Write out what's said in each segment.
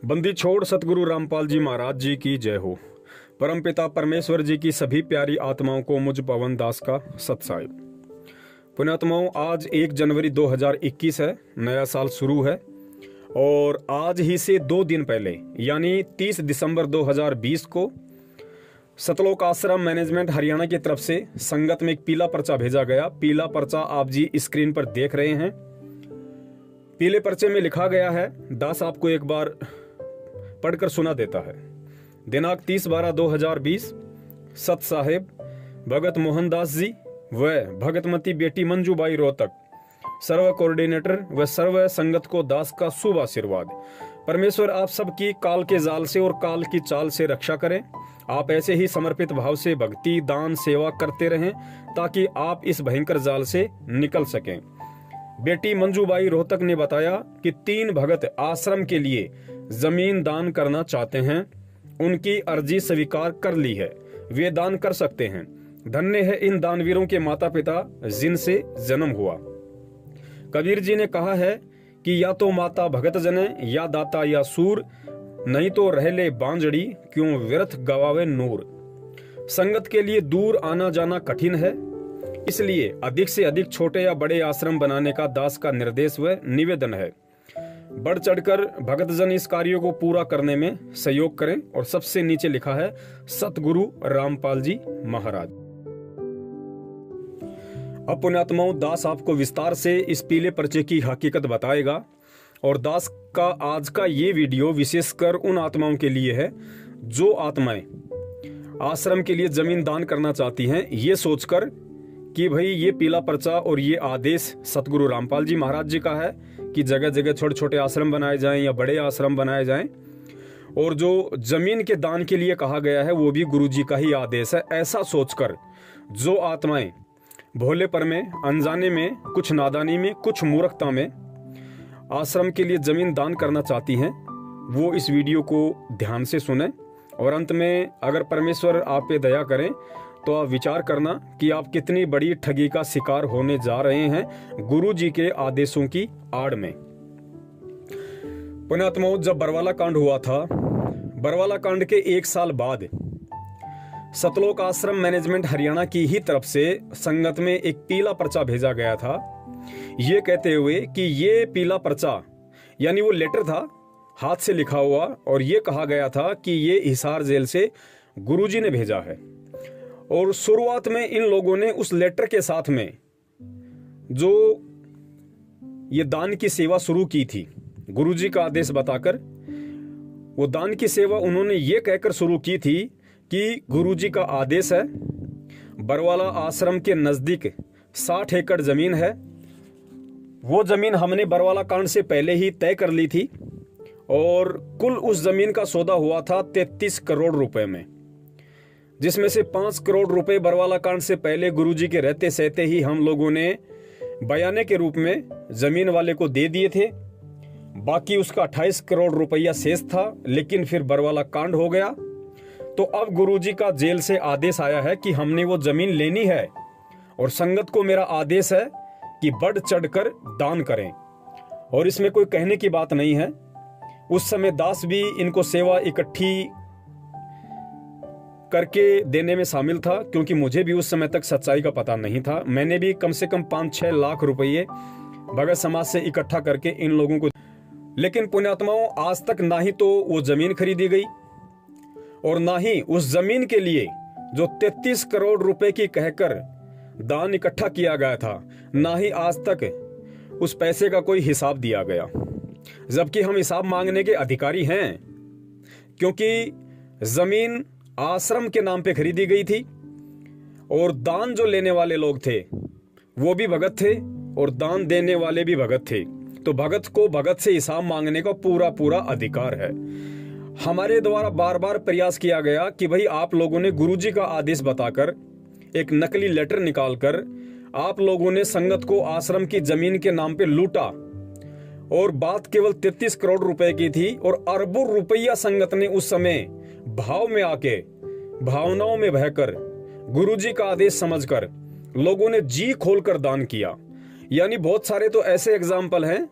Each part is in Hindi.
बंदी छोड़ सतगुरु रामपाल जी महाराज जी की जय हो। परमपिता परमेश्वर जी की सभी प्यारी आत्माओं को मुझ पवन दास का सत्साहिब। पुण्यात्माओं, आज 1 जनवरी 2021 है, नया साल शुरू है और आज ही से 2 दिन पहले यानी 30 दिसंबर 2020 को सतलोक आश्रम मैनेजमेंट हरियाणा की तरफ से संगत में एक पीला पर्चा भेजा गया। पीला पर्चा आप जी स्क्रीन पर देख रहे हैं। पीले पर्चे में लिखा गया है, दास आपको एक बार पढ़कर सुना देता है। दिनांक 30/12/2020 सत साहेब भगत मोहनदास जी व भगतमती बेटी मंजूबाई रोहतक सर्व कोऑर्डिनेटर व सर्व संगत को दास का शुभ आशीर्वाद। परमेश्वर आप सबकी काल के जाल से और काल की चाल से रक्षा करें। आप ऐसे ही समर्पित भाव से भक्ति दान सेवा करते रहें ताकि आप इस भयंकर जाल से निकल सकें। बेटी मंजूबाई रोहतक ने बताया कि 3 भगत आश्रम के लिए जमीन दान करना चाहते हैं। उनकी अर्जी स्वीकार कर ली है, वे दान कर सकते हैं। धन्य है इन दानवीरों के माता पिता जिनसे जन्म हुआ। कबीर जी ने कहा है कि या तो माता भगत जने या दाता या सूर, नहीं तो रह ले बांजड़ी क्यों व्यर्थ गवावे नूर। संगत के लिए दूर आना जाना कठिन है, इसलिए अधिक से अधिक छोटे या बड़े आश्रम बनाने का दास का निर्देश व निवेदन है। बढ़ चढ़कर भगतजन इस कार्यों को पूरा करने में सहयोग करें। और सबसे नीचे लिखा है सतगुरु रामपाल जी महाराज। अब पुण्यात्माओं, दास आपको विस्तार से इस पीले पर्चे की हकीकत बताएगा। और दास का आज का ये वीडियो विशेषकर उन आत्माओं के लिए है जो आत्माएं आश्रम के लिए जमीन दान करना चाहती हैं, ये सोचकर कि भाई ये पीला पर्चा और ये आदेश सतगुरु रामपाल जी महाराज जी का है कि जगह जगह छोटे छोटे आश्रम बनाए जाएं या बड़े आश्रम बनाए जाएं। और जो जमीन के दान के लिए कहा गया है वो भी गुरु जी का ही आदेश है। ऐसा सोचकर जो आत्माएं भोलेपर में, अनजाने में, कुछ नादानी में, कुछ मूर्खता में आश्रम के लिए जमीन दान करना चाहती हैं, वो इस वीडियो को ध्यान से सुने। और अंत में अगर परमेश्वर आप पे दया करें तो आप विचार करना कि आप कितनी बड़ी ठगी का शिकार होने जा रहे हैं गुरु जी के आदेशों की आड़ में। पुण्यात्माओं, जब बरवाला कांड हुआ था, बरवाला कांड के 1 साल बाद सतलोक आश्रम मैनेजमेंट हरियाणा की ही तरफ से संगत में एक पीला पर्चा भेजा गया था, ये कहते हुए कि ये पीला पर्चा यानी वो लेटर था हाथ से लिखा हुआ, और ये कहा गया था कि ये हिसार जेल से गुरुजी ने भेजा है। और शुरुआत में इन लोगों ने उस लेटर के साथ में जो ये दान की सेवा शुरू की थी, गुरुजी का आदेश बताकर वो दान की सेवा उन्होंने ये कहकर शुरू की थी कि गुरुजी का आदेश है, बरवाला आश्रम के नजदीक 60 एकड़ जमीन है। वो जमीन हमने बरवाला कांड से पहले ही तय कर ली थी और कुल उस जमीन का सौदा हुआ था 33 करोड़ रुपए में, जिसमें से 5 करोड़ रुपए बरवाला कांड से पहले गुरुजी के रहते सहते ही हम लोगों ने बयाने के रूप में जमीन वाले को दे दिए थे। बाकी उसका 28 करोड़ रुपया शेष था, लेकिन फिर बरवाला कांड हो गया। तो अब गुरुजी का जेल से आदेश आया है कि हमने वो जमीन लेनी है और संगत को मेरा आदेश है कि बढ़ चढ़कर दान करें। और इसमें कोई कहने की बात नहीं है। उस समय दास भी इनको सेवा इकट्ठी करके देने में शामिल था, क्योंकि मुझे भी उस समय तक सच्चाई का पता नहीं था। मैंने भी कम से कम 5-6 लाख रुपये भगत समाज से इकट्ठा करके इन लोगों को, लेकिन पुण्यात्माओं, आज तक ना ही तो वो जमीन खरीदी गई और ना ही उस जमीन के लिए जो 33 करोड़ रुपए की कहकर दान इकट्ठा किया गया था, ना ही आज तक उस पैसे का कोई हिसाब दिया गया। जबकि हम हिसाब मांगने के अधिकारी हैं, क्योंकि जमीन आश्रम के नाम पे खरीदी गई थी और दान जो लेने वाले लोग थे वो भी भगत थे और दान देने वाले भी भगत थे। तो भगत को भगत से हिसाब मांगने का पूरा पूरा अधिकार है। हमारे द्वारा बार बार प्रयास किया गया कि भाई आप लोगों ने गुरुजी का आदेश बताकर एक नकली लेटर निकालकर आप लोगों ने संगत को आश्रम की जमीन के नाम पे लूटा और बात केवल 33 करोड़ रुपए की थी और अरबों रुपया संगत ने उस समय भाव में आके, भावनाओं में बहकर, गुरुजी का आदेश समझकर लोगों ने जी खोलकर दान किया। यानी बहुत सारे तो ऐसे एग्जाम्पल हैं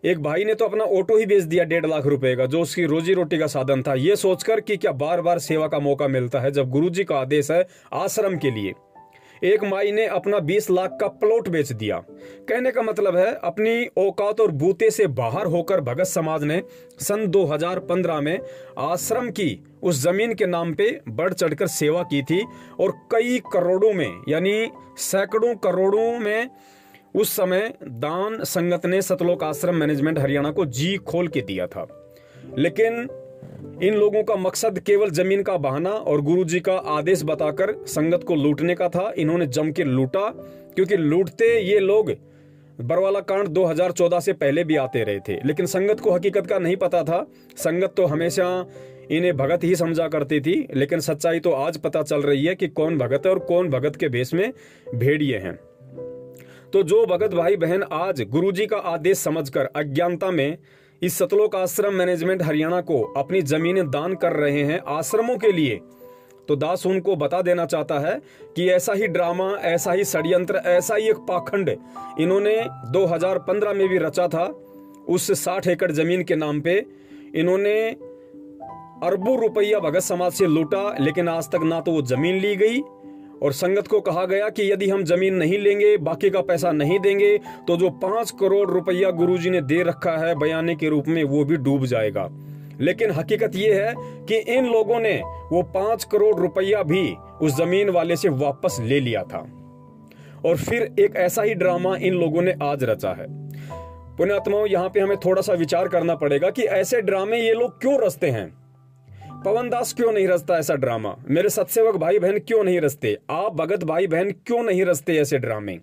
एक भाई ने तो अपना ऑटो ही बेच दिया 1.5 लाख रुपए का, जो उसकी रोजी रोटी का साधन था, ये सोचकर कि क्या बार बार सेवा का मौका मिलता है जब गुरुजी का आदेश है आश्रम के लिए। एक माई ने अपना 20 लाख का प्लॉट बेच दिया। कहने का मतलब है अपनी औकात और बूते से बाहर होकर भगत समाज ने सन 2015 में आश्रम की उस जमीन के नाम पे बढ़ चढ़कर सेवा की थी और कई करोड़ों में यानी सैकड़ों करोड़ों में उस समय दान संगत ने सतलोक आश्रम मैनेजमेंट हरियाणा को जी खोल के दिया था। लेकिन इन लोगों का मकसद केवल जमीन का बहाना और गुरुजी का आदेश बताकर संगत को लूटने का था। इन्होंने जम के लूटा, क्योंकि लूटते ये लोग बरवाला कांड 2014 से पहले भी आते रहे थे, लेकिन संगत को हकीकत का नहीं पता था। संगत तो हमेशा इन्हें भगत ही समझा करती थी, लेकिन सच्चाई तो आज पता चल रही है कि कौन भगत है और कौन भगत के भेष में भेड़िए हैं। तो जो भगत भाई बहन आज गुरुजी का आदेश समझकर अज्ञानता में इस सतलोक आश्रम मैनेजमेंट हरियाणा को अपनी जमीनें दान कर रहे हैं आश्रमों के लिए, तो दास उनको बता देना चाहता है कि ऐसा ही ड्रामा, ऐसा ही षड्यंत्र, ऐसा ही एक पाखंड इन्होंने 2015 में भी रचा था। उस 60 एकड़ जमीन के नाम पे इन्होंने अरबों रुपया भगत समाज से लूटा, लेकिन आज तक ना तो वो जमीन ली गई और संगत को कहा गया कि यदि हम जमीन नहीं लेंगे, बाकी का पैसा नहीं देंगे, तो जो 5 करोड़ रुपया गुरुजी ने दे रखा है बयाने के रूप में वो भी डूब जाएगा। लेकिन हकीकत ये है कि इन लोगों ने वो 5 करोड़ रुपया भी उस जमीन वाले से वापस ले लिया था। और फिर एक ऐसा ही ड्रामा इन लोगों ने आज रचा है। पुण्यात्माओं, यहाँ पे हमें थोड़ा सा विचार करना पड़ेगा कि ऐसे ड्रामे ये लोग क्यों रचते हैं। पवन दास क्यों नहीं रचता ऐसा ड्रामा? मेरे सत्सेवक भाई बहन क्यों नहीं रचते? आप भगत भाई बहन क्यों नहीं रचते ऐसे ड्रामे?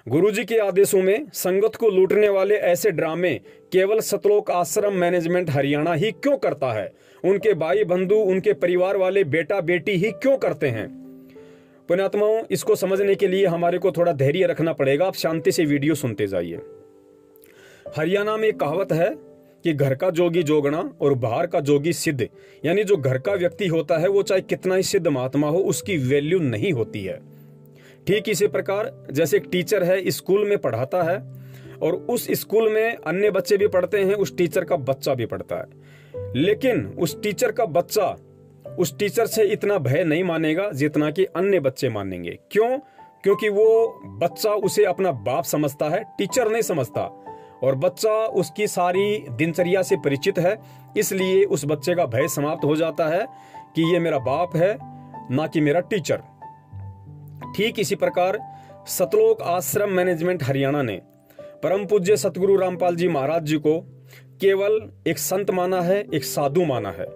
गुरुजी के आदेशों में संगत को लूटने वाले ऐसे ड्रामे केवल सतलोक आश्रम मैनेजमेंट हरियाणा ही क्यों करता है? उनके भाई बंधु, उनके परिवार वाले, बेटा बेटी ही क्यों करते हैं? पुण्यात्माओं, इसको समझने के लिए हमारे को थोड़ा धैर्य रखना पड़ेगा। आप शांति से वीडियो सुनते जाइए। हरियाणा में एक कहावत है कि घर का जोगी जोगना और बाहर का जोगी सिद्ध, यानी जो घर का व्यक्ति होता है वो चाहे कितना ही सिद्ध महात्मा हो, उसकी वैल्यू नहीं होती है। ठीक इसी प्रकार जैसे एक टीचर है, स्कूल में पढ़ाता है और उस स्कूल में अन्य बच्चे भी पढ़ते हैं, उस टीचर का बच्चा भी पढ़ता है, लेकिन उस टीचर का बच्चा उस टीचर से इतना भय नहीं मानेगा जितना कि अन्य बच्चे मानेंगे। क्यों? क्योंकि वो बच्चा उसे अपना बाप समझता है, टीचर नहीं समझता, और बच्चा उसकी सारी दिनचर्या से परिचित है, इसलिए उस बच्चे का भय समाप्त हो जाता है कि ये मेरा बाप है, ना कि मेरा टीचर। ठीक इसी प्रकार सतलोक आश्रम मैनेजमेंट हरियाणा ने परम पूज्य सतगुरु रामपाल जी महाराज जी को केवल एक संत माना है, एक साधु माना है।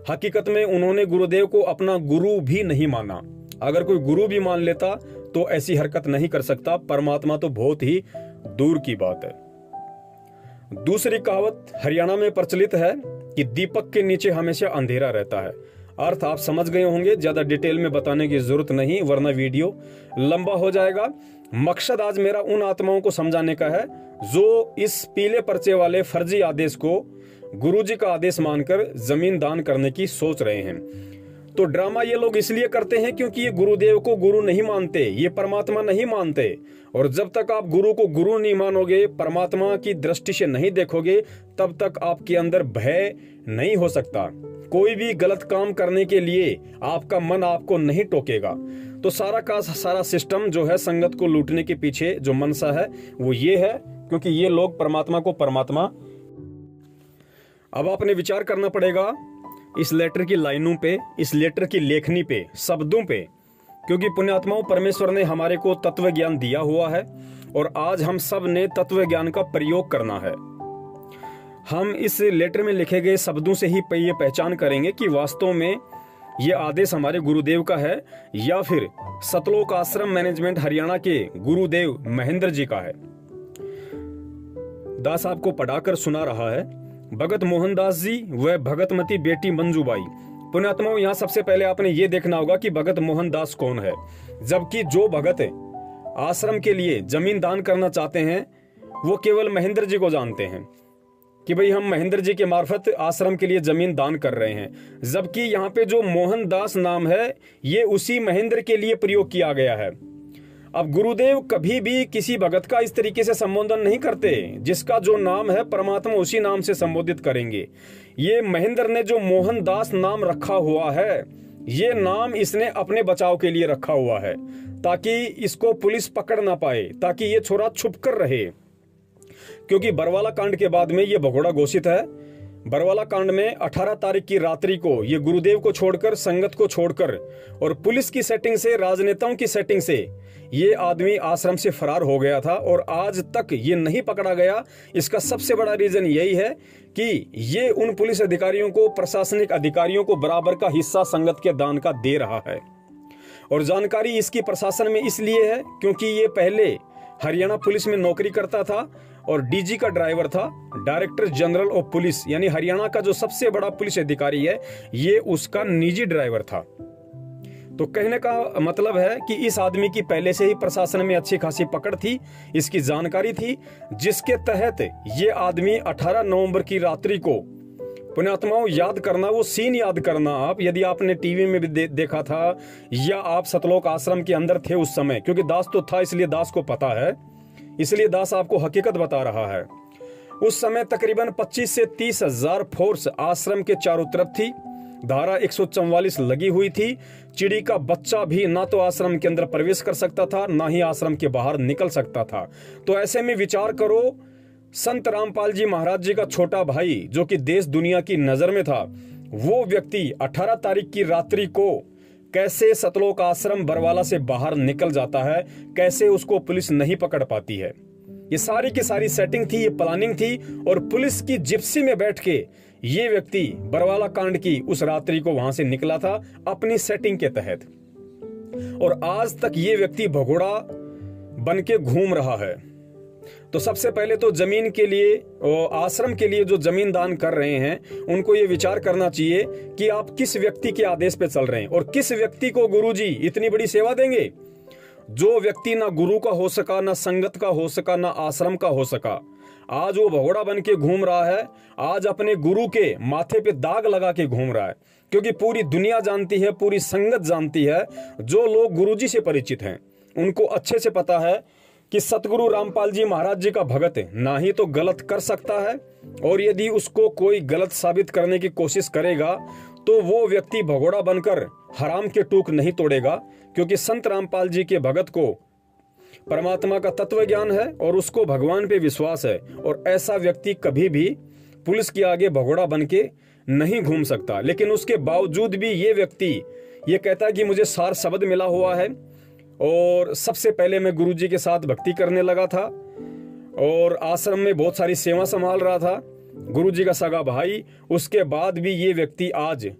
हकीकत में उन्होंने गुरुदेव को अपना गुरु भी नहीं माना। अगर कोई गुरु भी मान लेता तो ऐसी हरकत नहीं कर सकता, परमात्मा तो बहुत ही दूर की बात है। दूसरी कहावत हरियाणा में प्रचलित है कि दीपक के नीचे हमेशा अंधेरा रहता है। अर्थ आप समझ गए होंगे, ज्यादा डिटेल में बताने की जरूरत नहीं, वरना वीडियो लंबा हो जाएगा। मकसद आज मेरा उन आत्माओं को समझाने का है जो इस पीले पर्चे वाले फर्जी आदेश को गुरुजी का आदेश मानकर जमीन दान करने की सोच रहे हैं। तो ड्रामा ये लोग इसलिए करते हैं क्योंकि ये गुरुदेव को गुरु नहीं मानते, ये परमात्मा नहीं मानते। और जब तक आप गुरु को गुरु नहीं मानोगे, परमात्मा की दृष्टि से नहीं देखोगे, तब तक आपके अंदर भय नहीं हो सकता। कोई भी गलत काम करने के लिए आपका मन आपको नहीं टोकेगा। तो सारा का सारा सिस्टम जो है संगत को लूटने के पीछे जो मनसा है वो ये है, क्योंकि ये लोग परमात्मा को परमात्मा। अब आपने विचार करना पड़ेगा इस लेटर की लाइनों पे, इस लेटर की लेखनी पे, शब्दों पे, क्योंकि पुण्यात्माओं परमेश्वर ने हमारे को तत्व ज्ञान दिया हुआ है और आज हम सब ने तत्व ज्ञान का प्रयोग करना है। हम इस लेटर में लिखे गए शब्दों से ही ये पहचान करेंगे कि वास्तव में ये आदेश हमारे गुरुदेव का है या फिर सतलोक आश्रम मैनेजमेंट हरियाणा के गुरुदेव महेंद्र जी का है। दास आपको पढ़ाकर सुना रहा है भगत मोहनदास जी व भगतमती बेटी मंजूबाई। पुण्यात्माओं, यहाँ सबसे पहले आपने ये देखना होगा कि भगत मोहनदास कौन है, जबकि जो भगत आश्रम के लिए जमीन दान करना चाहते हैं वो केवल महेंद्र जी को जानते हैं कि भाई हम महेंद्र जी के मार्फत आश्रम के लिए जमीन दान कर रहे हैं। जबकि यहाँ पे जो मोहनदास नाम है ये उसी महेंद्र के लिए प्रयोग किया गया है। अब गुरुदेव कभी भी किसी भगत का इस तरीके से संबोधन नहीं करते। जिसका जो नाम है परमात्मा उसी नाम से संबोधित करेंगे। ये महेंद्र ने जो मोहनदास नाम रखा हुआ है, ये नाम इसने अपने बचाव के लिए रखा हुआ है, ताकि इसको पुलिस पकड़ ना पाए, ताकि ये छोरा छुप कर रहे। क्योंकि बरवाला कांड के बाद में ये भगोड़ा घोषित है। बरवाला कांड में 18 तारीख की रात्रि को ये गुरुदेव को छोड़कर, संगत को छोड़कर और पुलिस की सेटिंग से, राजनेताओं की सेटिंग से ये आदमी आश्रम से फरार हो गया था और आज तक ये नहीं पकड़ा गया। इसका सबसे बड़ा रीजन यही है कि ये उन पुलिस अधिकारियों को, प्रशासनिक अधिकारियों को बराबर का हिस्सा संगत के दान का दे रहा है। और जानकारी इसकी प्रशासन में इसलिए है क्योंकि ये पहले हरियाणा पुलिस में नौकरी करता था और डीजी का ड्राइवर था, डायरेक्टर जनरल ऑफ पुलिस, यानी हरियाणा का जो सबसे बड़ा पुलिस अधिकारी है, ये उसका निजी ड्राइवर था। तो कहने का मतलब है कि इस आदमी की पहले से ही प्रशासन में अच्छी खासी पकड़ थी, इसकी जानकारी थी, जिसके तहत ये आदमी 18 नवंबर की रात्रि को, पुण्यात्माओं याद करना, वो सीन याद करना आप, यदि आपने टीवी में भी देखा था या आप सतलोक आश्रम के अंदर थे उस समय, क्योंकि दास तो था इसलिए दास को पता है, इसलिए दास आपको हकीकत बता रहा है। उस समय तकरीबन 25 से 30 हजार फोर्स आश्रम के चारों तरफ थी। धारा 144 लगी हुई थी। चिड़ी का बच्चा भी ना तो आश्रम के अंदर प्रवेश कर सकता था, ना ही आश्रम के बाहर निकल सकता था। तो ऐसे में विचार करो, संत रामपाल जी महाराज जी का छोटा भाई जो कि देश दुनिया की नजर में था, वो व्यक्ति 18 तारीख की रात्रि को कैसे सतलोक आश्रम बरवाला से बाहर निकल जाता है, कैसे उसको पुलिस नहीं पकड़ पाती है। ये सारी की सारी सेटिंग थी, ये प्लानिंग थी और पुलिस की जिप्सी में बैठ के ये व्यक्ति बरवाला कांड की उस रात्रि को वहां से निकला था अपनी सेटिंग के तहत। और आज तक ये व्यक्ति भगोड़ा बन के घूम रहा है। तो सबसे पहले तो जमीन के लिए, आश्रम के लिए जो जमीन दान कर रहे हैं, उनको ये विचार करना चाहिए कि आप किस व्यक्ति के आदेश पे चल रहे हैं और किस व्यक्ति को गुरुजी इतनी बड़ी सेवा देंगे। जो व्यक्ति ना गुरु का हो सका, ना संगत का हो सका, ना आश्रम का हो सका, आज वो भगोड़ा बन के घूम रहा है। आज अपने गुरु के माथे पे दाग लगा के घूम रहा है, क्योंकि पूरी दुनिया जानती है, पूरी संगत जानती है, जो लोग गुरुजी से परिचित हैं उनको अच्छे से पता है कि सतगुरु रामपाल जी महाराज जी का भगत ना ही तो गलत कर सकता है, और यदि उसको कोई गलत साबित करने की कोशिश करेगा तो वो व्यक्ति भगोड़ा बनकर हराम के टूक नहीं तोड़ेगा। क्योंकि संत रामपाल जी के भगत को परमात्मा का तत्व ज्ञान है और उसको भगवान पे विश्वास है, और ऐसा व्यक्ति कभी भी पुलिस के आगे भगोड़ा बन के नहीं घूम सकता। लेकिन उसके बावजूद भी ये व्यक्ति ये कहता है कि मुझे सार शब्द मिला हुआ है और सबसे पहले मैं गुरुजी के साथ भक्ति करने लगा था और आश्रम में बहुत सारी सेवा संभाल रहा था, गुरुजी का सगा भाई। उसके बाद भी ये व्यक्ति आज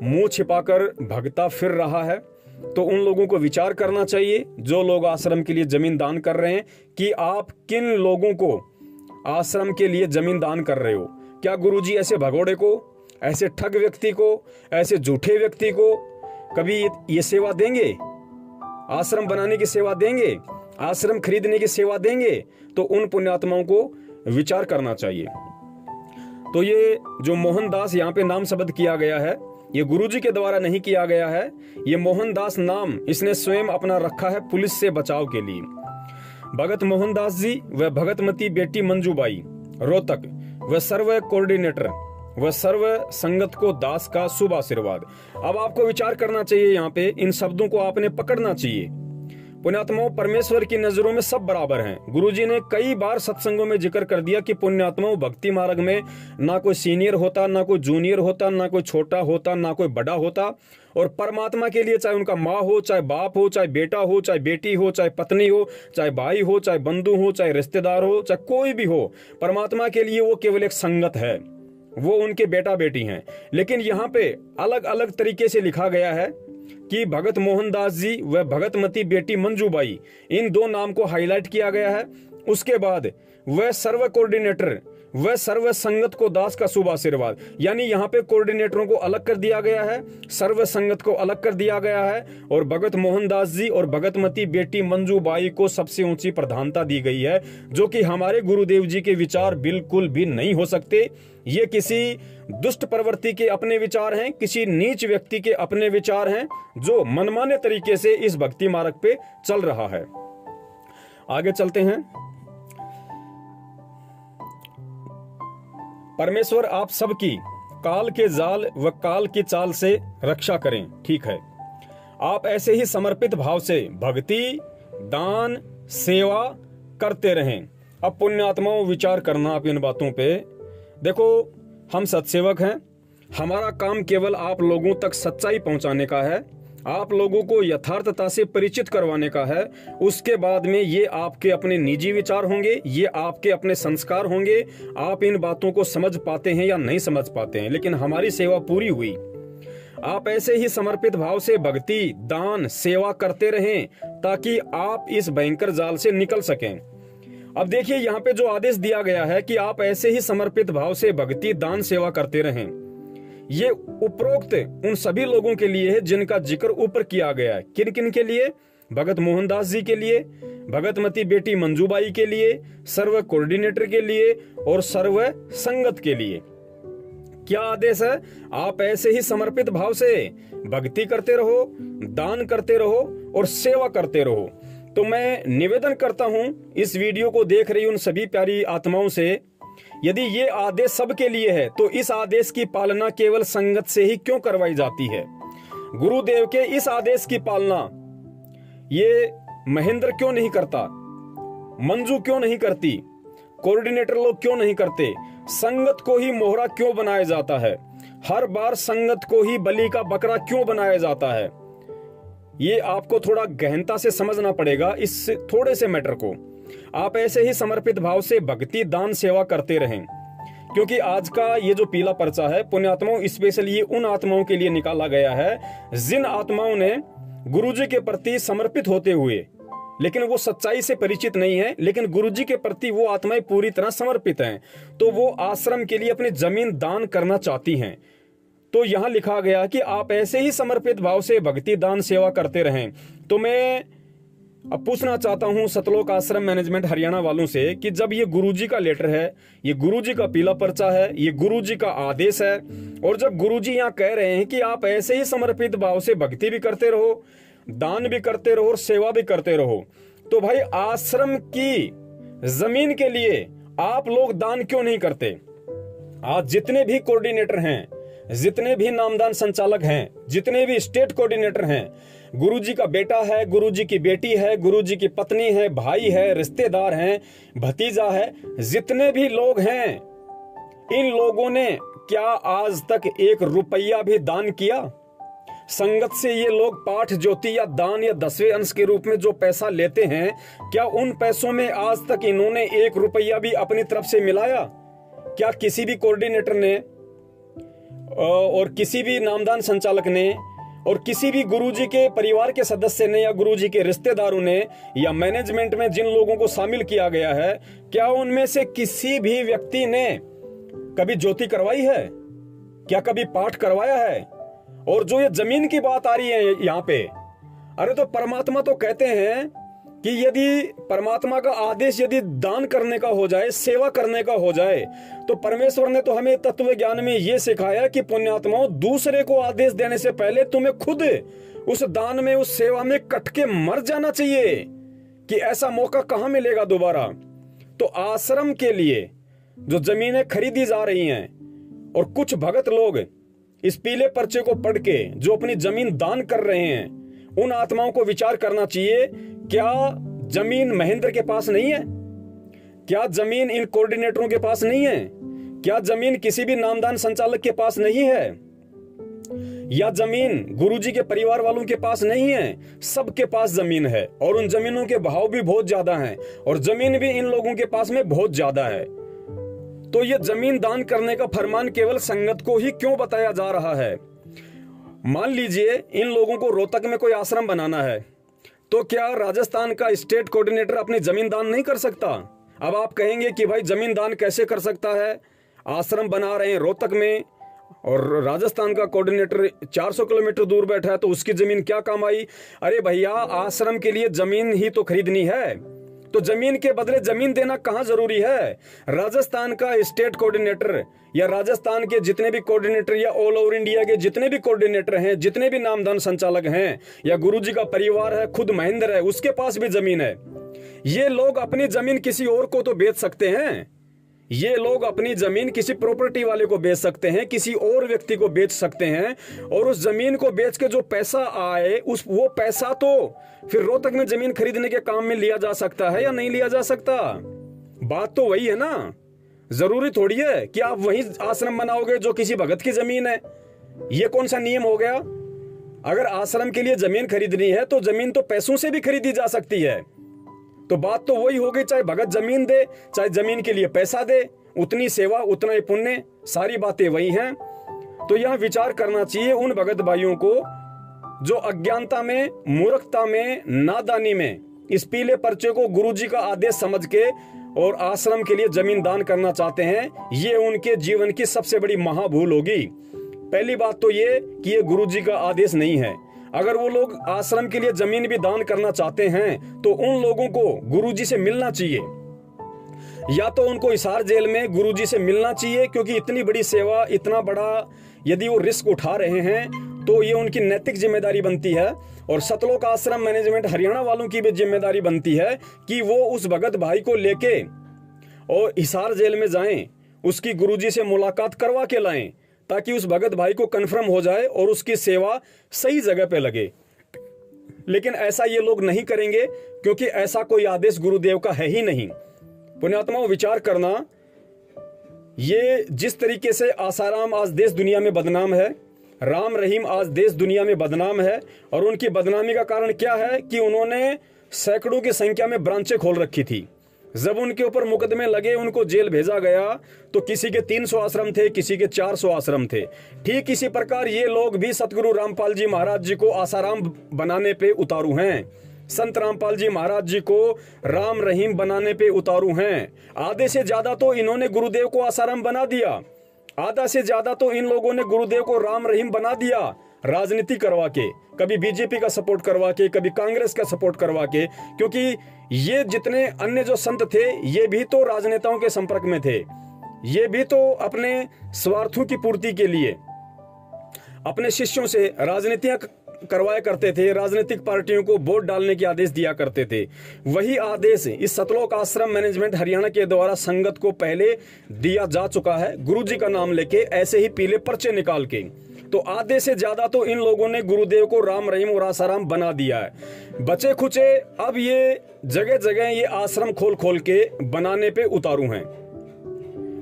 मुंह छिपाकर भगता फिर रहा है। तो उन लोगों को विचार करना चाहिए जो लोग आश्रम के लिए जमीन दान कर रहे हैं, कि आप किन लोगों को आश्रम के लिए जमीन दान कर रहे हो। क्या गुरुजी ऐसे भगोड़े को, ऐसे ठग व्यक्ति को, ऐसे झूठे व्यक्ति को कभी ये सेवा देंगे? आश्रम बनाने की सेवा देंगे? आश्रम खरीदने की सेवा देंगे? तो उन पुण्यात्माओं को विचार करना चाहिए। तो ये जो मोहनदास यहाँ पे नाम शब्द किया गया है, ये गुरुजी के द्वारा नहीं किया गया है। ये मोहनदास नाम इसने स्वयं अपना रखा है पुलिस से बचाव के लिए। भगत मोहनदास जी व भगतमती बेटी मंजूबाई रोहतक व सर्व कोऑर्डिनेटर व सर्व संगत को दास का शुभ आशीर्वाद। अब आपको विचार करना चाहिए, यहाँ पे इन शब्दों को आपने पकड़ना चाहिए। पुण्यात्माओं, परमेश्वर की नजरों में सब बराबर हैं। गुरुजी ने कई बार सत्संगों में जिक्र कर दिया कि पुण्यात्माओं, भक्ति मार्ग में ना कोई सीनियर होता, ना कोई जूनियर होता, ना कोई छोटा होता, ना कोई बड़ा होता। और परमात्मा के लिए चाहे उनका माँ हो, चाहे बाप हो, चाहे बेटा हो, चाहे बेटी हो, चाहे पत्नी हो, चाहे भाई हो, चाहे बंधु हो, चाहे रिश्तेदार हो, चाहे कोई भी हो, परमात्मा के लिए वो केवल एक संगत है, वो उनके बेटा बेटी हैं। लेकिन यहाँ पे अलग अलग तरीके से लिखा गया है कि भगत मोहनदास जी व भगतमती बेटी मंजूबाई, इन दो नाम को हाईलाइट किया गया है। उसके बाद वह सर्व कोऑर्डिनेटर व सर्व संगत को दास का शुभ आशीर्वाद, यानी यहाँ पे कोऑर्डिनेटरों को अलग कर दिया गया है, सर्व संगत को अलग कर दिया गया है, और भगत मोहनदास जी और भगतमती बेटी मंजूबाई को सबसे ऊंची प्रधानता दी गई है, जो कि हमारे गुरुदेव जी के विचार बिल्कुल भी नहीं हो सकते। ये किसी दुष्ट प्रवृत्ति के अपने विचार हैं, किसी नीच व्यक्ति के अपने विचार हैं जो मनमाने तरीके से इस भक्ति मार्ग पे चल रहा है। आगे चलते हैं। परमेश्वर आप सबकी काल के जाल व काल की चाल से रक्षा करें। ठीक है, आप ऐसे ही समर्पित भाव से भक्ति, दान, सेवा करते रहें। अब पुण्यात्माओं, विचार करना आप इन बातों पे। देखो, हम सत्सेवक हैं, हमारा काम केवल आप लोगों तक सच्चाई पहुंचाने का है, आप लोगों को यथार्थता से परिचित करवाने का है। उसके बाद में ये आपके अपने निजी विचार होंगे, ये आपके अपने संस्कार होंगे, आप इन बातों को समझ पाते हैं या नहीं समझ पाते हैं, लेकिन हमारी सेवा पूरी हुई। आप ऐसे ही समर्पित भाव से भक्ति, दान, सेवा करते रहें ताकि आप इस भयंकर जाल से निकल सकें। अब देखिए, यहाँ पे जो आदेश दिया गया है कि आप ऐसे ही समर्पित भाव से भक्ति, दान, सेवा करते रहें, ये उपरोक्त उन सभी लोगों के लिए है जिनका जिक्र ऊपर किया गया है। किन किन के लिए? भगत मोहनदास जी के लिए, भगतमती बेटी मंजूबाई के लिए, सर्व कोऑर्डिनेटर के लिए और सर्व संगत के लिए। क्या आदेश है? आप ऐसे ही समर्पित भाव से भक्ति करते रहो, दान करते रहो और सेवा करते रहो। तो मैं निवेदन करता हूं इस वीडियो को देख रही उन सभी प्यारी आत्माओं से, यदि ये आदेश सबके लिए है तो इस आदेश की पालना केवल संगत से ही क्यों करवाई जाती है? गुरुदेव के इस आदेश की पालना ये महेंद्र क्यों नहीं करता, मंजू क्यों नहीं करती, कोऑर्डिनेटर लोग क्यों नहीं करते? संगत को ही मोहरा क्यों बनाया जाता है? हर बार संगत को ही बलि का बकरा क्यों बनाया जाता है? ये आपको थोड़ा गहनता से समझना पड़ेगा इस थोड़े से मैटर को। आप ऐसे ही समर्पित भाव से भक्ति, दान, सेवा करते रहें, क्योंकि आज का ये जो पीला पर्चा है पुण्यात्माओं, स्पेशली ये उन आत्माओं के लिए निकाला गया है जिन आत्माओं ने गुरुजी के प्रति समर्पित होते हुए, लेकिन वो सच्चाई से परिचित नहीं है, लेकिन गुरुजी के प्रति वो आत्माएं पूरी तरह समर्पित हैं, तो वो आश्रम के लिए अपनी जमीन दान करना चाहती हैं। तो यहाँ लिखा गया कि आप ऐसे ही समर्पित भाव से भक्ति, दान, सेवा करते रहें। तो मैं अब पूछना चाहता हूं सतलोक आश्रम मैनेजमेंट हरियाणा वालों से कि जब ये गुरुजी का लेटर है, ये गुरुजी का पीला पर्चा है, ये गुरुजी का आदेश है, और जब गुरुजी यहाँ कह रहे हैं कि आप ऐसे ही समर्पित भाव से भक्ति भी करते रहो, दान भी करते रहो और सेवा भी करते रहो, तो भाई आश्रम की जमीन के लिए आप लोग दान क्यों नहीं करते? आज जितने भी कोऑर्डिनेटर हैं, जितने भी नामदान संचालक हैं, जितने भी स्टेट कोऑर्डिनेटर हैं, गुरुजी का बेटा है, गुरुजी की बेटी है, गुरुजी की पत्नी है, भाई है, रिश्तेदार हैं, भतीजा है, जितने भी लोग हैं, इन लोगों ने क्या आज तक 1 रुपया भी दान किया? संगत से ये लोग पाठ ज्योति या दान या 10वें अंश के रूप में जो पैसा लेते हैं, क्या उन पैसों में आज तक इन्होंने 1 रुपया भी अपनी तरफ से मिलाया? क्या किसी भी कोऑर्डिनेटर ने और किसी भी नामदान संचालक ने और किसी भी गुरुजी के परिवार के सदस्य ने या गुरुजी के रिश्तेदारों ने या मैनेजमेंट में जिन लोगों को शामिल किया गया है, क्या उनमें से किसी भी व्यक्ति ने कभी ज्योति करवाई है? क्या कभी पाठ करवाया है? और जो ये जमीन की बात आ रही है यहाँ पे, अरे तो परमात्मा तो कहते हैं कि यदि परमात्मा का आदेश यदि दान करने का हो जाए, सेवा करने का हो जाए, तो परमेश्वर ने तो हमें तत्व ज्ञान में यह सिखाया कि पुण्यात्माओं, दूसरे को आदेश देने से पहले तुम्हें खुद उस दान में, उस सेवा में कट के मर जाना चाहिए कि ऐसा मौका कहां मिलेगा दोबारा। तो आश्रम के लिए जो जमीनें खरीदी जा रही हैं और कुछ भगत लोग इस पीले पर्चे को पढ़ के जो अपनी जमीन दान कर रहे हैं, उन आत्माओं को विचार करना चाहिए, क्या जमीन महेंद्र के पास नहीं है? क्या जमीन इन कोऑर्डिनेटरों के पास नहीं है? क्या जमीन किसी भी नामदान संचालक के पास नहीं है? या जमीन गुरुजी के परिवार वालों के पास नहीं है? सबके पास जमीन है और उन जमीनों के भाव भी बहुत ज्यादा हैं और जमीन भी इन लोगों के पास में बहुत ज्यादा है। तो ये जमीन दान करने का फरमान केवल संगत को ही क्यों बताया जा रहा है? मान लीजिए इन लोगों को रोहतक में कोई आश्रम बनाना है, तो क्या राजस्थान का स्टेट कोऑर्डिनेटर अपनी जमीन दान नहीं कर सकता? अब आप कहेंगे कि भाई जमीन दान कैसे कर सकता है? आश्रम बना रहे हैं रोहतक में और राजस्थान का कोऑर्डिनेटर 400 किलोमीटर दूर बैठा है, तो उसकी जमीन क्या काम आई? अरे भैया, आश्रम के लिए जमीन ही तो खरीदनी है, तो जमीन के बदले जमीन देना कहां जरूरी है? राजस्थान का स्टेट कोऑर्डिनेटर या राजस्थान के जितने भी कोऑर्डिनेटर या ऑल ओवर इंडिया के जितने भी कोऑर्डिनेटर हैं, जितने भी नामदान संचालक हैं, या गुरुजी का परिवार है, खुद महेंद्र है, उसके पास भी जमीन है। ये लोग अपनी जमीन किसी और को तो बेच सकते हैं, ये लोग अपनी जमीन किसी प्रॉपर्टी वाले को बेच सकते हैं, किसी और व्यक्ति को बेच सकते हैं, और उस जमीन को बेच के जो पैसा आए वो पैसा तो फिर रोहतक में जमीन खरीदने के काम में लिया जा सकता है या नहीं लिया जा सकता? बात तो वही है ना। जरूरी थोड़ी है कि आप वही आश्रम बनाओगे जो किसी भगत की जमीन है। ये कौन सा नियम हो गया? अगर आश्रम के लिए जमीन खरीदनी है तो जमीन तो पैसों से भी खरीदी जा सकती है। तो बात तो वही होगी, चाहे भगत जमीन दे, चाहे जमीन के लिए पैसा दे, उतनी सेवा उतना ही पुण्य, सारी बातें वही हैं। तो यह विचार करना चाहिए उन भगत भाइयों को जो अज्ञानता में, मूर्खता में, नादानी में इस पीले पर्चे को गुरुजी का आदेश समझ के और आश्रम के लिए जमीन दान करना चाहते हैं। ये उनके जीवन की सबसे बड़ी महाभूल होगी। पहली बात तो ये कि ये गुरुजी का आदेश नहीं है। अगर वो लोग आश्रम के लिए जमीन भी दान करना चाहते हैं तो उन लोगों को गुरुजी से मिलना चाहिए, या तो उनको हिसार जेल में गुरुजी से मिलना चाहिए, क्योंकि इतनी बड़ी सेवा, इतना बड़ा यदि वो रिस्क उठा रहे हैं तो ये उनकी नैतिक जिम्मेदारी बनती है। और सतलोक आश्रम मैनेजमेंट हरियाणा वालों की भी जिम्मेदारी बनती है कि वो उस भगत भाई को लेके और हिसार जेल में जाएं, उसकी गुरुजी से मुलाकात करवा के लाएं, ताकि उस भगत भाई को कन्फर्म हो जाए और उसकी सेवा सही जगह पे लगे। लेकिन ऐसा ये लोग नहीं करेंगे, क्योंकि ऐसा कोई आदेश गुरुदेव का है ही नहीं। पुण्यात्माओं, विचार करना, ये जिस तरीके से आसाराम आज देश दुनिया में बदनाम है, राम रहीम आज देश दुनिया में बदनाम है, और उनकी बदनामी का कारण क्या है कि उन्होंने सैकड़ों की संख्या में ब्रांचें खोल रखी थी। जब उनके ऊपर मुकदमे लगे, उनको जेल भेजा गया, तो किसी के 300 आश्रम थे, किसी के 400 आश्रम थे। ठीक इसी प्रकार ये लोग भी सतगुरु रामपाल जी महाराज जी को आसाराम बनाने पे उतारू हैं। संत रामपाल जी महाराज जी को राम रहीम बनाने पे उतारू हैं। आधे से ज्यादा तो इन्होंने गुरुदेव को आसाराम बना दिया, आधा से ज्यादा तो इन लोगों ने गुरुदेव को राम रहीम बना दिया, राजनीति करवा के, कभी बीजेपी का सपोर्ट करवा के, कभी कांग्रेस का सपोर्ट करवा के। क्योंकि ये जितने अन्य जो संत थे, ये भी तो राजनेताओं के संपर्क में थे, ये भी तो अपने स्वार्थों की पूर्ति के लिए अपने शिष्यों से राजनीतियां करवाया करते थे, राजनीतिक पार्टियों को वोट डालने के आदेश दिया करते थे। वही आदेश इस सतलोक आश्रम मैनेजमेंट हरियाणा के द्वारा संगत को पहले दिया जा चुका है, गुरुजी का नाम लेके, ऐसे ही पीले पर्चे निकाल के। तो आधे से ज्यादा तो इन लोगों ने गुरुदेव को राम रहीम और आसाराम बना दिया है। बचे खुचे अब ये जगह जगह ये आश्रम खोल खोल के बनाने पे उतारू हैं।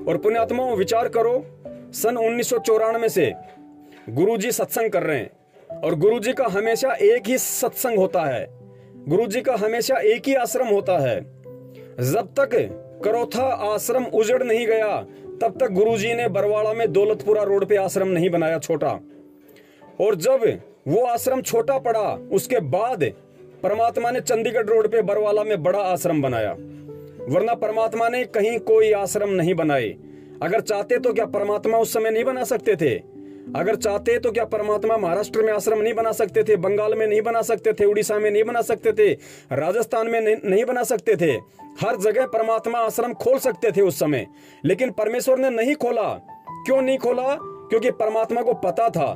और पुण्यात्माओं, विचार करो, सन 1994 से गुरुजी सत्संग कर रहे हैं, और गुरुजी का हमेशा एक ही सत्संग होता है, गुरुजी का हमेशा एक ही आश्रम होता है। जब तक करौथा आश्रम उजड़ नहीं गया, तब तक गुरुजी ने बरवाड़ा में दौलतपुरा रोड पे आश्रम नहीं बनाया छोटा। और जब वो आश्रम छोटा पड़ा, उसके बाद परमात्मा ने चंडीगढ़ रोड पे बरवाला में बड़ा आश्रम बनाया। वरना परमात्मा ने कहीं कोई आश्रम नहीं बनाए। अगर चाहते तो क्या परमात्मा उस समय नहीं बना सकते थे? अगर चाहते तो क्या परमात्मा महाराष्ट्र में आश्रम नहीं बना सकते थे, बंगाल में नहीं बना सकते थे, उड़ीसा में नहीं बना सकते थे, राजस्थान में नहीं बना सकते थे? हर जगह परमात्मा आश्रम खोल सकते थे उस समय, लेकिन परमेश्वर ने नहीं खोला। क्यों नहीं खोला? क्योंकि परमात्मा को पता था।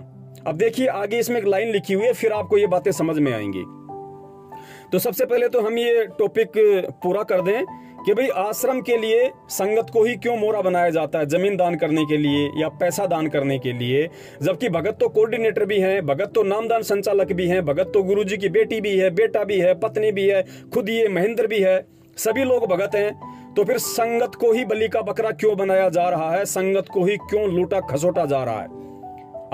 अब देखिए आगे इसमें एक लाइन लिखी हुई है, फिर आपको ये बातें समझ में आएंगी। तो सबसे पहले तो हम ये टॉपिक पूरा कर दें कि भाई आश्रम के लिए संगत को ही क्यों मोहरा बनाया जाता है, जमीन दान करने के लिए या पैसा दान करने के लिए, जबकि भगत तो कोऑर्डिनेटर भी हैं, भगत तो नामदान संचालक भी हैं, भगत तो गुरुजी की बेटी भी है, बेटा भी है, पत्नी भी है, खुद ये महेंद्र भी है, सभी लोग भगत हैं। तो फिर संगत को ही बलि का बकरा क्यों बनाया जा रहा है, संगत को ही क्यों लूटा खसोटा जा रहा है?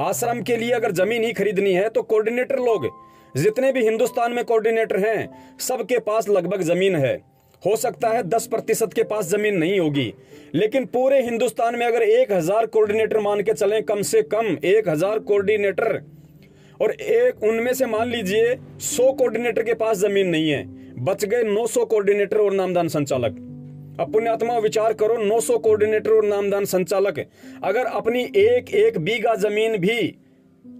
आश्रम के लिए अगर जमीन ही खरीदनी है तो कोऑर्डिनेटर लोग, जितने भी हिंदुस्तान में कोऑर्डिनेटर हैं, सबके पास लगभग जमीन है। हो सकता है 10% के पास जमीन नहीं होगी, लेकिन पूरे हिंदुस्तान में अगर 1000 कोऑर्डिनेटर मान के चलें, कम से कम 1000 कोऑर्डिनेटर, और एक उनमें से मान लीजिए 100 कोऑर्डिनेटर के पास जमीन नहीं है, बच गए 900 कोऑर्डिनेटर और नामदान संचालक। अब पुण्यात्मा विचार करो, 900 कोऑर्डिनेटर और नामदान संचालक अगर अपनी एक बीघा जमीन भी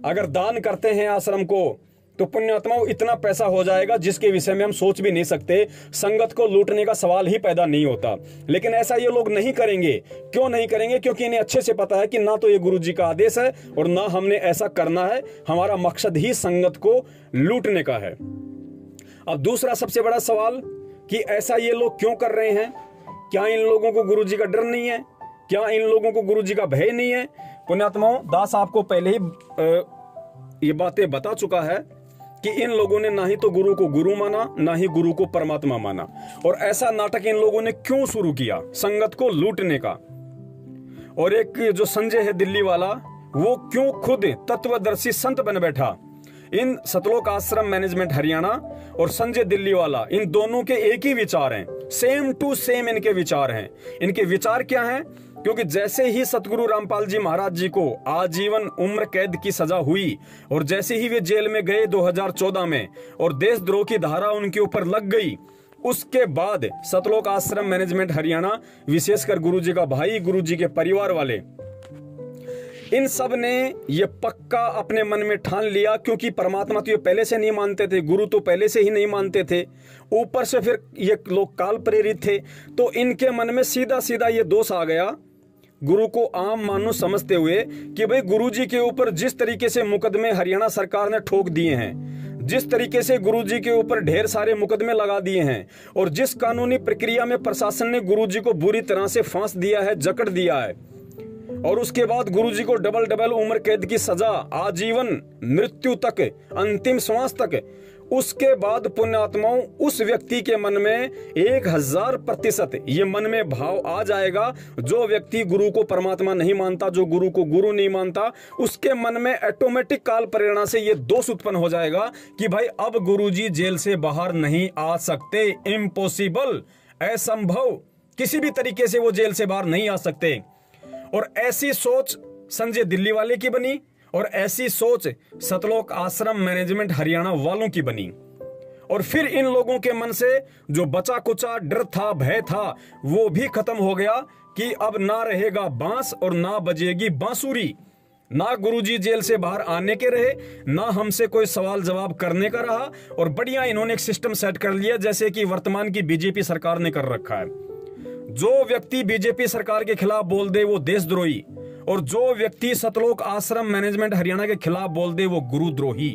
अगर दान करते हैं आश्रम को, तो पुण्यात्माओं इतना पैसा हो जाएगा जिसके विषय में हम सोच भी नहीं सकते। संगत को लूटने का सवाल ही पैदा नहीं होता। लेकिन ऐसा ये लोग नहीं करेंगे। क्यों नहीं करेंगे? क्योंकि इन्हें अच्छे से पता है कि ना तो ये गुरु जी का आदेश है और ना हमने ऐसा करना है। हमारा मकसद ही संगत को लूटने का है। अब दूसरा सबसे बड़ा सवाल कि ऐसा ये लोग क्यों कर रहे हैं? क्या इन लोगों को गुरु जी का डर नहीं है? क्या इन लोगों को गुरु जी का भय नहीं है? पुण्यात्माओं, दास आपको पहले ही ये बातें बता चुका है कि इन लोगों ने ना ही तो गुरु को गुरु माना, ना ही गुरु को परमात्मा माना। और ऐसा नाटक इन लोगों ने क्यों शुरू किया? संगत को लूटने का। और एक जो संजय है दिल्ली वाला, वो क्यों खुद तत्वदर्शी संत बन बैठा? इन सतलोक आश्रम मैनेजमेंट हरियाणा और संजय दिल्ली वाला, इन दोनों के एक ही विचार हैं, सेम टू सेम इनके विचार हैं। इनके विचार क्या हैं? क्योंकि जैसे ही सतगुरु रामपाल जी महाराज जी को आजीवन उम्र कैद की सजा हुई और जैसे ही वे जेल में गए 2014 में और देशद्रोह की धारा उनके ऊपर लग गई, उसके बाद सतलोक आश्रम मैनेजमेंट हरियाणा, विशेषकर गुरुजी का भाई, गुरुजी के परिवार वाले, इन सब ने ये पक्का अपने मन में ठान लिया। क्योंकि परमात्मा तो ये पहले से नहीं मानते थे, गुरु तो पहले से ही नहीं मानते थे, ऊपर से फिर ये लोग काल प्रेरित थे, तो इनके मन में सीधा सीधा ये दोष आ गया, गुरु को आम मानुष समझते हुए, कि भाई गुरुजी के ऊपर जिस तरीके से मुकदमे हरियाणा सरकार ने ठोक दिए हैं, जिस तरीके से गुरुजी के ऊपर ढेर सारे मुकदमे लगा दिए हैं, और जिस कानूनी प्रक्रिया में प्रशासन ने गुरुजी को बुरी तरह से फांस दिया है, जकड़ दिया है, और उसके बाद गुरुजी को डबल उम्र कैद की सजा, आजीवन मृत्यु तक, अंतिम श्वास तक, उसके बाद पुण्यात्माओं उस व्यक्ति के मन में 1000% ये मन में भाव आ जाएगा। जो व्यक्ति गुरु को परमात्मा नहीं मानता, जो गुरु को गुरु नहीं मानता, उसके मन में ऑटोमेटिक काल प्रेरणा से ये दोष उत्पन्न हो जाएगा कि भाई अब गुरुजी जेल से बाहर नहीं आ सकते, इम्पॉसिबल, असंभव, किसी भी तरीके से वो जेल से बाहर नहीं आ सकते। और ऐसी सोच संजय दिल्ली वाले की बनी और ऐसी सोच सतलोक आश्रम मैनेजमेंट हरियाणा वालों की बनी। और फिर इन लोगों के मन से जो बचा कुचा डर था, भय था, वो भी खत्म हो गया कि अब ना रहेगा बांस और ना बजेगी बांसुरी। ना गुरुजी जेल से बाहर आने के रहे, ना हमसे कोई सवाल जवाब करने का रहा। और बढ़िया इन्होंने एक सिस्टम सेट कर लिया, जैसे कि वर्तमान की बीजेपी सरकार ने कर रखा है। जो व्यक्ति बीजेपी सरकार के खिलाफ बोल दे वो देशद्रोही, और जो व्यक्ति सतलोक आश्रम मैनेजमेंट हरियाणा के खिलाफ बोल दे वो गुरुद्रोही।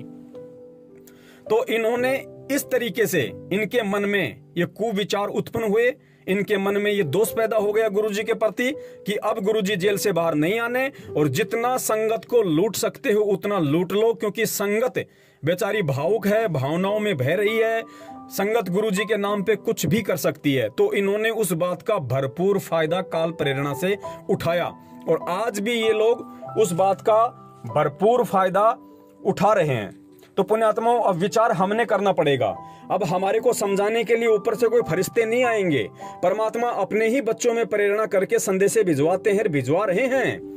तो इन्होंने इस तरीके से इनके मन में ये कुविचार उत्पन्न हुए, इनके मन में ये दोष पैदा हो गया गुरुजी के प्रति कि अब गुरुजी जेल से बाहर नहीं आने, और जितना संगत को लूट सकते हो उतना लूट लो, क्योंकि संगत बेचारी भावुक है, भावनाओं में बह रही है, संगत गुरुजी के नाम पे कुछ भी कर सकती है। तो इन्होंने उस बात का भरपूर फायदा काल प्रेरणा से उठाया, और आज भी ये लोग उस बात का भरपूर फायदा उठा रहे हैं। तो पुण्यात्माओं, अब विचार हमने करना पड़ेगा। अब हमारे को समझाने के लिए ऊपर से कोई फरिश्ते नहीं आएंगे। परमात्मा अपने ही बच्चों में प्रेरणा करके संदेशे भिजवाते हैं, भिजवा रहे हैं।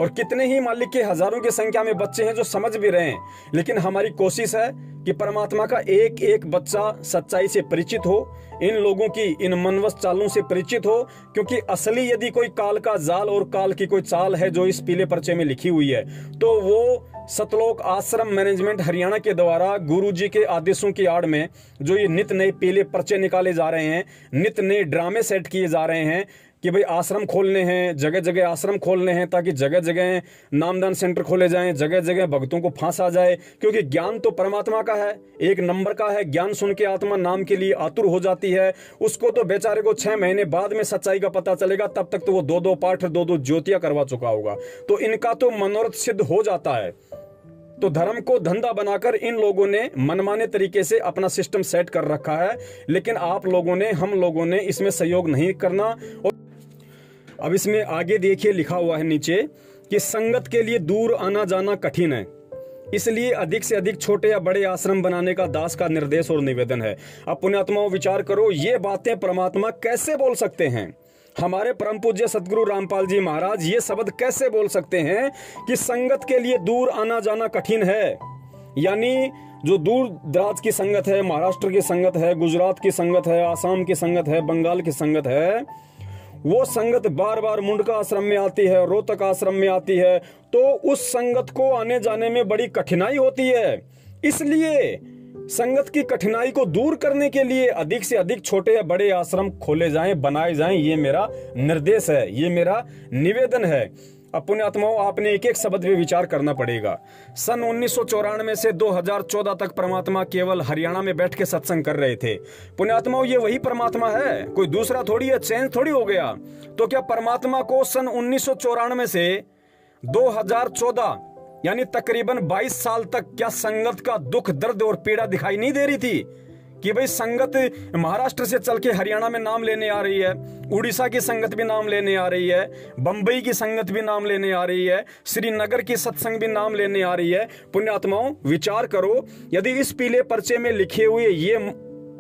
और कितने ही मालिक के हजारों की संख्या में बच्चे हैं जो समझ भी रहे हैं। लेकिन हमारी कोशिश है कि परमात्मा का एक एक बच्चा सच्चाई से परिचित हो, इन लोगों की इन मनवस चालों से परिचित हो। क्योंकि असली यदि कोई काल का जाल और काल की कोई चाल है जो इस पीले पर्चे में लिखी हुई है, तो वो सतलोक आश्रम मैनेजमेंट हरियाणा के द्वारा गुरुजी के आदेशों की आड़ में जो ये नित नए पीले पर्चे निकाले जा रहे हैं, नित नए ड्रामे सेट किए जा रहे हैं कि भाई आश्रम खोलने हैं, जगह जगह आश्रम खोलने हैं, ताकि जगह जगह नामदान सेंटर खोले जाएं, जगह जगह भक्तों को फांसा जाए। क्योंकि ज्ञान तो परमात्मा का है, एक नंबर का है। ज्ञान सुन के आत्मा नाम के लिए आतुर हो जाती है। उसको तो बेचारे को 6 महीने बाद में सच्चाई का पता चलेगा, तब तक तो वो 2-2 पाठ 2-2 ज्योतियां करवा चुका होगा। तो इनका तो मनोरथ सिद्ध हो जाता है। तो धर्म को धंधा बनाकर इन लोगों ने मनमाने तरीके से अपना सिस्टम सेट कर रखा है। लेकिन आप लोगों ने, हम लोगों ने इसमें सहयोग नहीं करना। और अब इसमें आगे देखिए लिखा हुआ है नीचे कि संगत के लिए दूर आना जाना कठिन है, इसलिए अधिक से अधिक छोटे या बड़े आश्रम बनाने का दास का निर्देश और निवेदन है। अब पुण्यात्माओं विचार करो, ये बातें परमात्मा कैसे बोल सकते हैं? हमारे परम पूज्य सदगुरु रामपाल जी महाराज ये शब्द कैसे बोल सकते हैं कि संगत के लिए दूर आना जाना कठिन है? यानी जो दूर दराज की संगत है, महाराष्ट्र की संगत है, गुजरात की संगत है, आसाम की संगत है, बंगाल की संगत है, वो संगत बार बार मुंडका आश्रम में आती है, रोहतक आश्रम में आती है, तो उस संगत को आने जाने में बड़ी कठिनाई होती है। इसलिए संगत की कठिनाई को दूर करने के लिए अधिक से अधिक छोटे या बड़े आश्रम खोले जाएं, बनाए जाएं, ये मेरा निर्देश है, ये मेरा निवेदन है। अब पुण्यात्माओं, आपने एक एक शब्द पे विचार करना पड़ेगा। सन 1994 से 2014 तक परमात्मा केवल हरियाणा में बैठ के सत्संग कर रहे थे। पुण्यात्माओं, ये वही परमात्मा है, कोई दूसरा थोड़ी है, चेंज थोड़ी हो गया। तो क्या परमात्मा को सन 1994 से 2014 यानी तकरीबन 22 साल तक क्या संगत का दुख, दर्द और पीड़ा दिखाई नहीं दे रही थी कि भाई संगत महाराष्ट्र से चल के हरियाणा में नाम लेने आ रही है, उड़ीसा की संगत भी नाम लेने आ रही है, बंबई की संगत भी नाम लेने आ रही है, श्रीनगर की सत्संग भी नाम लेने आ रही है। पुण्यात्माओं, विचार करो, यदि इस पीले पर्चे में लिखे हुए ये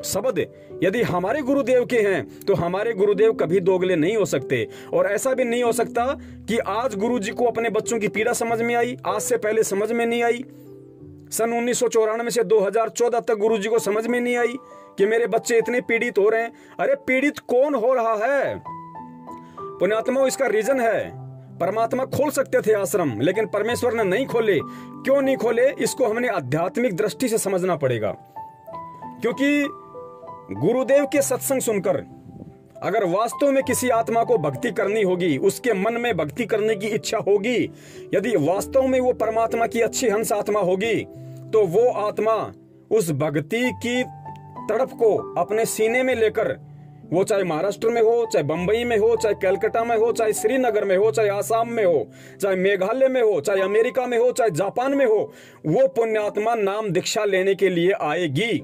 शब्द यदि हमारे गुरुदेव के हैं तो हमारे गुरुदेव कभी दोगले नहीं हो सकते। और ऐसा भी नहीं हो सकता कि आज गुरुजी को अपने बच्चों की पीड़ा समझ में आई, आज से पहले समझ में नहीं आई। सन 1994 से 2014 तक गुरुजी को समझ में नहीं आई कि मेरे बच्चे इतने पीड़ित हो रहे हैं। अरे पीड़ित कौन हो रहा है? पुण्यात्माओं, इसका रीजन है, परमात्मा खोल सकते थे आश्रम, लेकिन परमेश्वर ने नहीं खोले। क्यों नहीं खोले? इसको हमने आध्यात्मिक दृष्टि से समझना पड़ेगा। क्योंकि गुरुदेव के सत्संग सुनकर अगर वास्तव में किसी आत्मा को भक्ति करनी होगी, उसके मन में भक्ति करने की इच्छा होगी, यदि वास्तव में वो परमात्मा की अच्छी हंस आत्मा होगी, तो वो आत्मा उस भक्ति की तड़प को अपने सीने में लेकर, वो चाहे महाराष्ट्र में हो, चाहे बंबई में हो, चाहे कलकत्ता में हो, चाहे श्रीनगर में हो, चाहे आसाम में हो, चाहे मेघालय में हो, चाहे अमेरिका में हो, चाहे जापान में हो, वो पुण्यात्मा नाम दीक्षा लेने के लिए आएगी।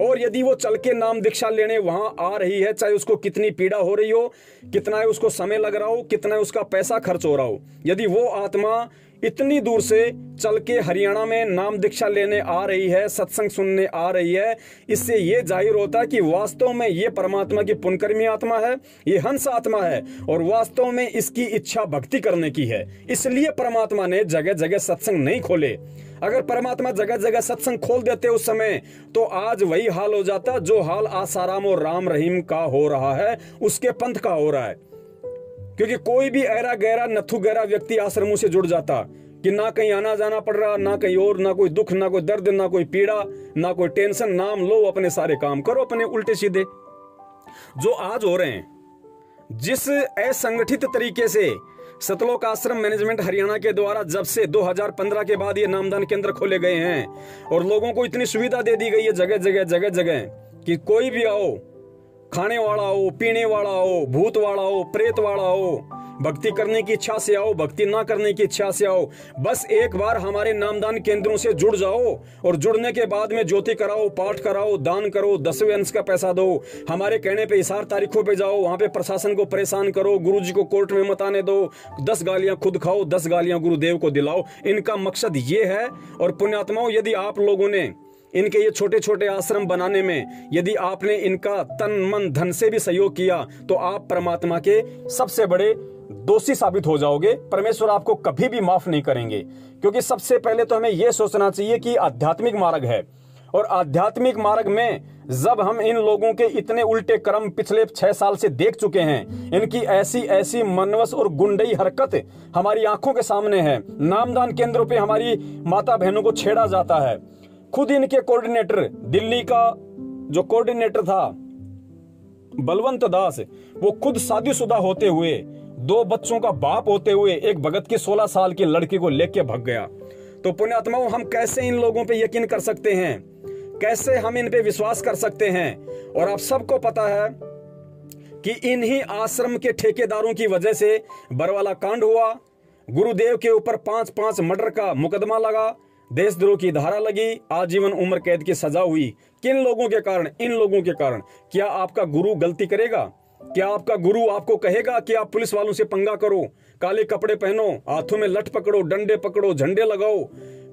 और यदि वो चल के नाम दीक्षा लेने वहां आ रही है, चाहे उसको कितनी पीड़ा हो रही हो, कितना है उसको समय लग रहा हो, कितना है उसका पैसा खर्च हो रहा हो, यदि वो आत्मा इतनी दूर से चल के हरियाणा में नाम दीक्षा लेने आ रही है, सत्संग सुनने आ रही है, इससे ये जाहिर होता है कि वास्तव में ये परमात्मा की पुण्यकर्मी आत्मा है, ये हंस आत्मा है और वास्तव में इसकी इच्छा भक्ति करने की है। इसलिए परमात्मा ने जगह जगह सत्संग नहीं खोले। अगर परमात्मा जगह जगह सत्संग खोल देते उस समय, तो आज वही हाल हो जाता जो हाल आसाराम और राम रहीम का हो रहा है, उसके पंथ का हो रहा है। क्योंकि कोई भी ऐरा गहरा नथु गहरा व्यक्ति आश्रमों से जुड़ जाता कि ना कहीं आना जाना पड़ रहा, ना कहीं और, ना कोई दुख, ना कोई दर्द, ना कोई पीड़ा, ना कोई टेंशन, नाम लो, अपने सारे काम करो अपने उल्टे सीधे जो आज हो रहे हैं। जिस असंगठित तरीके से सतलोक आश्रम मैनेजमेंट हरियाणा के द्वारा जब से 2015 के बाद ये नामदान केंद्र खोले गए हैं और लोगों को इतनी सुविधा दे दी गई है जगह जगह कि कोई भी आओ, खाने वाला हो, पीने वाला हो, भूत वाला हो, प्रेत वाला हो, भक्ति करने की इच्छा से आओ, भक्ति ना करने की इच्छा से आओ, बस एक बार हमारे नामदान केंद्रों से जुड़ जाओ और जुड़ने के बाद में ज्योति कराओ, पाठ कराओ, दान करो, 10वें अंश का पैसा दो, हमारे कहने पे इशार तारीखों पे जाओ, वहां पे प्रशासन को परेशान करो, गुरुजी को कोर्ट में मत आने दो, 10 गालियां खुद खाओ, 10 गालियां गुरुदेव को दिलाओ। इनका मकसद ये है। और पुण्यात्माओं, यदि आप लोगों ने इनके ये छोटे छोटे आश्रम बनाने में यदि आपने इनका तन मन धन से भी सहयोग किया, तो आप परमात्मा के सबसे बड़े दोषी साबित हो जाओगे। परमेश्वर आपको कभी भी माफ नहीं करेंगे। क्योंकि सबसे पहले तो हमें यह सोचना चाहिए कि आध्यात्मिक मार्ग है, और आध्यात्मिक मार्ग में जब हम इन लोगों के इतने उल्टे कर्म पिछले 6 साल से देख चुके हैं, इनकी ऐसी ऐसी मनवस और गुंडई हरकत हमारी आंखों के सामने है। नामदान केंद्रों पे हमारी माता बहनों को छेड़ा जाता है। खुद इनके कोऑर्डिनेटर, दिल्ली का जो कोऑर्डिनेटर था बलवंत दास, वो खुद शादीशुदा होते हुए, 2 बच्चों का बाप होते हुए, एक भगत की 16 साल की लड़की को लेके भाग गया। तो पुण्यात्माओं, हम कैसे इन लोगों पे यकीन कर सकते हैं? कैसे हम इन पे विश्वास कर सकते हैं? और आप सबको पता है कि इन्हीं आश्रम के ठेकेदारों की वजह से बरवाला कांड हुआ, गुरुदेव के ऊपर 5-5 मर्डर का मुकदमा लगा, देशद्रोह की धारा लगी, आजीवन उम्र कैद की सजा हुई। किन लोगों के कारण? इन लोगों के कारण। क्या आपका गुरु गलती करेगा? क्या आपका गुरु आपको कहेगा कि आप पुलिस वालों से पंगा करो, काले कपड़े पहनो, हाथों में लठ पकड़ो, डंडे पकड़ो, झंडे लगाओ,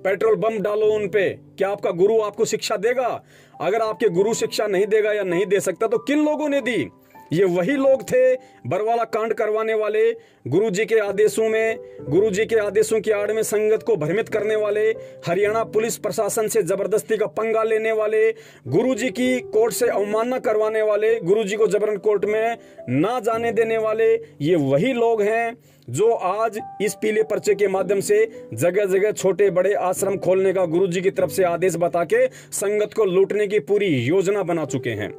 पेट्रोल बम डालो उन पे? क्या आपका गुरु आपको शिक्षा देगा? अगर आपके गुरु शिक्षा नहीं देगा या नहीं दे सकता, तो किन लोगों ने दी? ये वही लोग थे बरवाला कांड करवाने वाले, गुरुजी के आदेशों में, गुरुजी के आदेशों की आड़ में संगत को भ्रमित करने वाले, हरियाणा पुलिस प्रशासन से जबरदस्ती का पंगा लेने वाले, गुरुजी की कोर्ट से अवमानना करवाने वाले, गुरुजी को जबरन कोर्ट में ना जाने देने वाले, ये वही लोग हैं जो आज इस पीले पर्चे के माध्यम से जगह जगह छोटे बड़े आश्रम खोलने का गुरुजी की तरफ से आदेश बता के संगत को लूटने की पूरी योजना बना चुके हैं।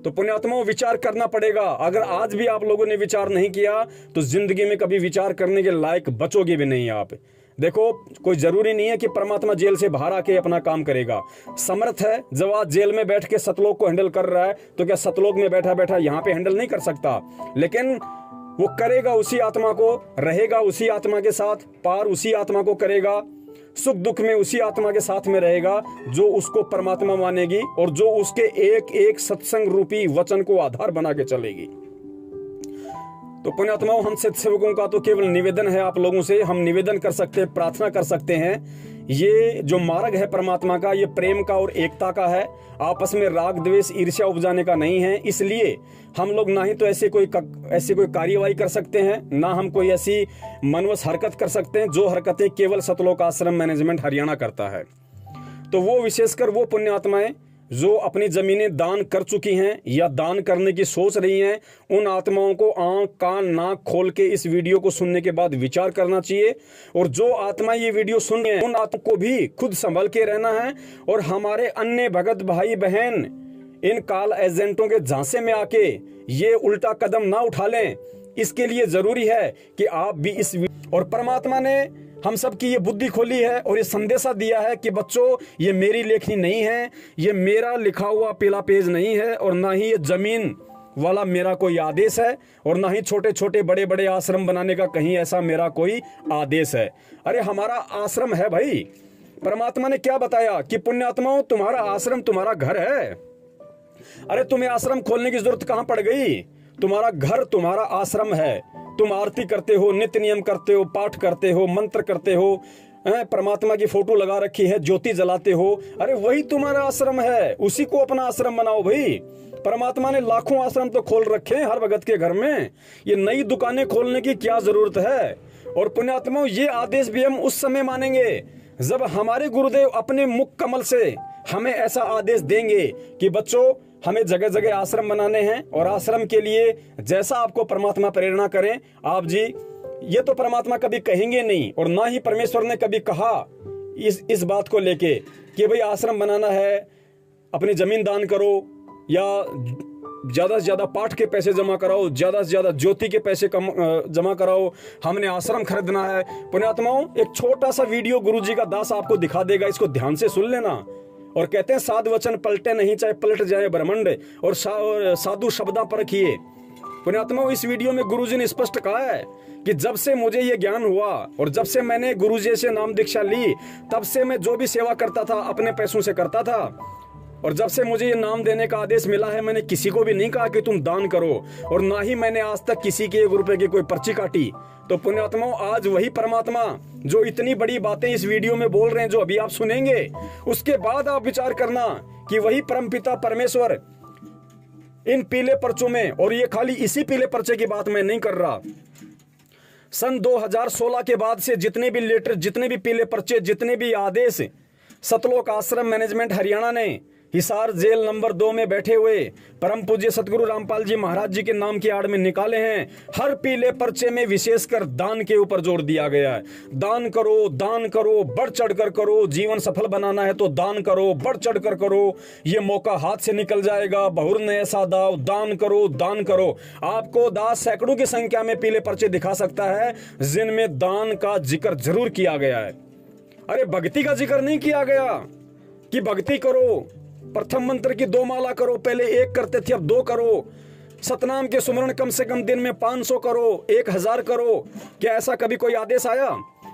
तो पुण्यात्माओं, विचार करना पड़ेगा। अगर आज भी आप लोगों ने विचार नहीं किया तो जिंदगी में कभी विचार करने के लायक बचोगे भी नहीं आप। देखो, कोई जरूरी नहीं है कि परमात्मा जेल से बाहर आके अपना काम करेगा। समर्थ है, जब आज जेल में बैठ के सतलोक को हैंडल कर रहा है तो क्या सतलोक में बैठा बैठा यहाँ पे हैंडल नहीं कर सकता? लेकिन वो करेगा उसी आत्मा को, रहेगा उसी आत्मा के साथ, पार उसी आत्मा को करेगा, सुख दुख में उसी आत्मा के साथ में रहेगा जो उसको परमात्मा मानेगी और जो उसके एक एक सत्संग रूपी वचन को आधार बना के चलेगी। तो पुण्यात्माओं, हम सत्सेवकों का तो केवल निवेदन है आप लोगों से, हम निवेदन कर सकते हैं, प्रार्थना कर सकते हैं। ये जो मार्ग है परमात्मा का, ये प्रेम का और एकता का है, आपस में राग द्वेष ईर्ष्या उपजाने का नहीं है। इसलिए हम लोग ना ही तो ऐसे कोई कार्यवाही कर सकते हैं, ना हम कोई ऐसी मनवश हरकत कर सकते हैं जो हरकतें केवल सतलोक आश्रम मैनेजमेंट हरियाणा करता है। तो वो विशेषकर वो पुण्य आत्माएं जो अपनी जमीनें दान कर चुकी हैं या दान करने की सोच रही हैं, उन आत्माओं को आंख कान नाक खोल के इस वीडियो को सुनने के बाद विचार करना चाहिए। और जो आत्मा ये वीडियो सुन रहे हैं उन आत्मा को भी खुद संभल के रहना है और हमारे अन्य भगत भाई बहन इन काल एजेंटों के झांसे में आके ये उल्टा कदम ना उठा लें। इसके लिए जरूरी है कि आप भी इस और परमात्मा ने हम सब की ये बुद्धि खोली है और ये संदेशा दिया है कि बच्चों, ये मेरी लेखनी नहीं है, ये मेरा लिखा हुआ पीला पेज नहीं है और ना ही ये जमीन वाला मेरा कोई आदेश है और ना ही छोटे छोटे बड़े बड़े आश्रम बनाने का कहीं ऐसा मेरा कोई आदेश है। अरे हमारा आश्रम है भाई। परमात्मा ने क्या बताया कि पुण्यात्माओं, तुम्हारा आश्रम तुम्हारा घर है। अरे तुम्हें आश्रम खोलने की जरूरत कहां पड़ गई? तुम्हारा घर तुम्हारा आश्रम है। तुम आरती करते हो, नित्य नियम करते हो, पाठ करते हो, मंत्र करते हो, परमात्मा की फोटो लगा रखी है, ज्योति जलाते हो, अरे वही तुम्हारा आश्रम है। उसी को अपना आश्रम बनाओ भाई। परमात्मा ने लाखों आश्रम तो खोल रखे हैं हर भगत के घर में, ये नई दुकानें खोलने की क्या जरूरत है? और पुण्यात्माओं, ये आदेश भी हम उस समय मानेंगे जब हमारे गुरुदेव अपने मुख कमल से हमें ऐसा आदेश देंगे कि बच्चों, हमें जगह जगह आश्रम बनाने हैं और आश्रम के लिए जैसा आपको परमात्मा प्रेरणा करें आप जी। ये तो परमात्मा कभी कहेंगे नहीं और ना ही परमेश्वर ने कभी कहा इस बात को लेके कि भाई आश्रम बनाना है, अपनी जमीन दान करो या ज्यादा से ज्यादा पाठ के पैसे जमा कराओ, ज्यादा से ज्यादा ज्योति के पैसे जमा कराओ, हमने आश्रम खरीदना है। पुण्यात्माओं, एक छोटा सा वीडियो गुरुजी का दास आपको दिखा देगा, इसको ध्यान से सुन लेना। और कहते हैं साध वचन पलटे नहीं, चाहे पलट जाए ब्रह्मांड, और साधु शब्दा परखिए। पुण्यात्माओं, इस वीडियो में गुरुजी ने स्पष्ट कहा है कि जब से मुझे ये ज्ञान हुआ और जब से मैंने गुरुजी से नाम दीक्षा ली, तब से मैं जो भी सेवा करता था अपने पैसों से करता था। और जब से मुझे ये नाम देने का आदेश मिला है, मैंने किसी को भी नहीं कहा कि तुम दान करो, और ना ही मैंने आज तक किसी के 1 रुपए की कोई पर्ची काटी। तो पुण्यात्माओं, आज वही परमात्मा जो इतनी बड़ी बातें इस वीडियो में बोल रहे हैं, जो अभी आप सुनेंगे, उसके बाद आप विचार करना कि वही परमपिता परमेश्वर इन पीले पर्चों में, और ये खाली इसी पीले पर्चे की बात मैं नहीं कर रहा, सन 2016 के बाद से जितने भी लेटर, जितने भी पीले पर्चे, जितने भी आदेश सतलोक आश्रम मैनेजमेंट हरियाणा ने हिसार जेल नंबर 2 में बैठे हुए परम पूज्य सतगुरु रामपाल जी महाराज जी के नाम की आड़ में निकाले हैं, हर पीले पर्चे में विशेषकर दान के ऊपर जोर दिया गया है। दान करो, दान करो, बढ़ चढ़कर करो, जीवन सफल बनाना है तो दान करो, बढ़ चढ़कर करो, ये मौका हाथ से निकल जाएगा, बहुर ने ऐसा दाव, दान करो, दान करो। आपको दास सैकड़ों की संख्या में पीले पर्चे दिखा सकता है जिनमें दान का जिक्र जरूर किया गया है। अरे भक्ति का जिक्र नहीं किया गया कि भक्ति करो, प्रथम मंत्र की 2 माला करो, पहले 1 करते थे अब 2 करो, सतनाम के सुमरण कम से कम दिन में 500 करो, 1000 करो। क्या ऐसा कभी कोई आदेश आया?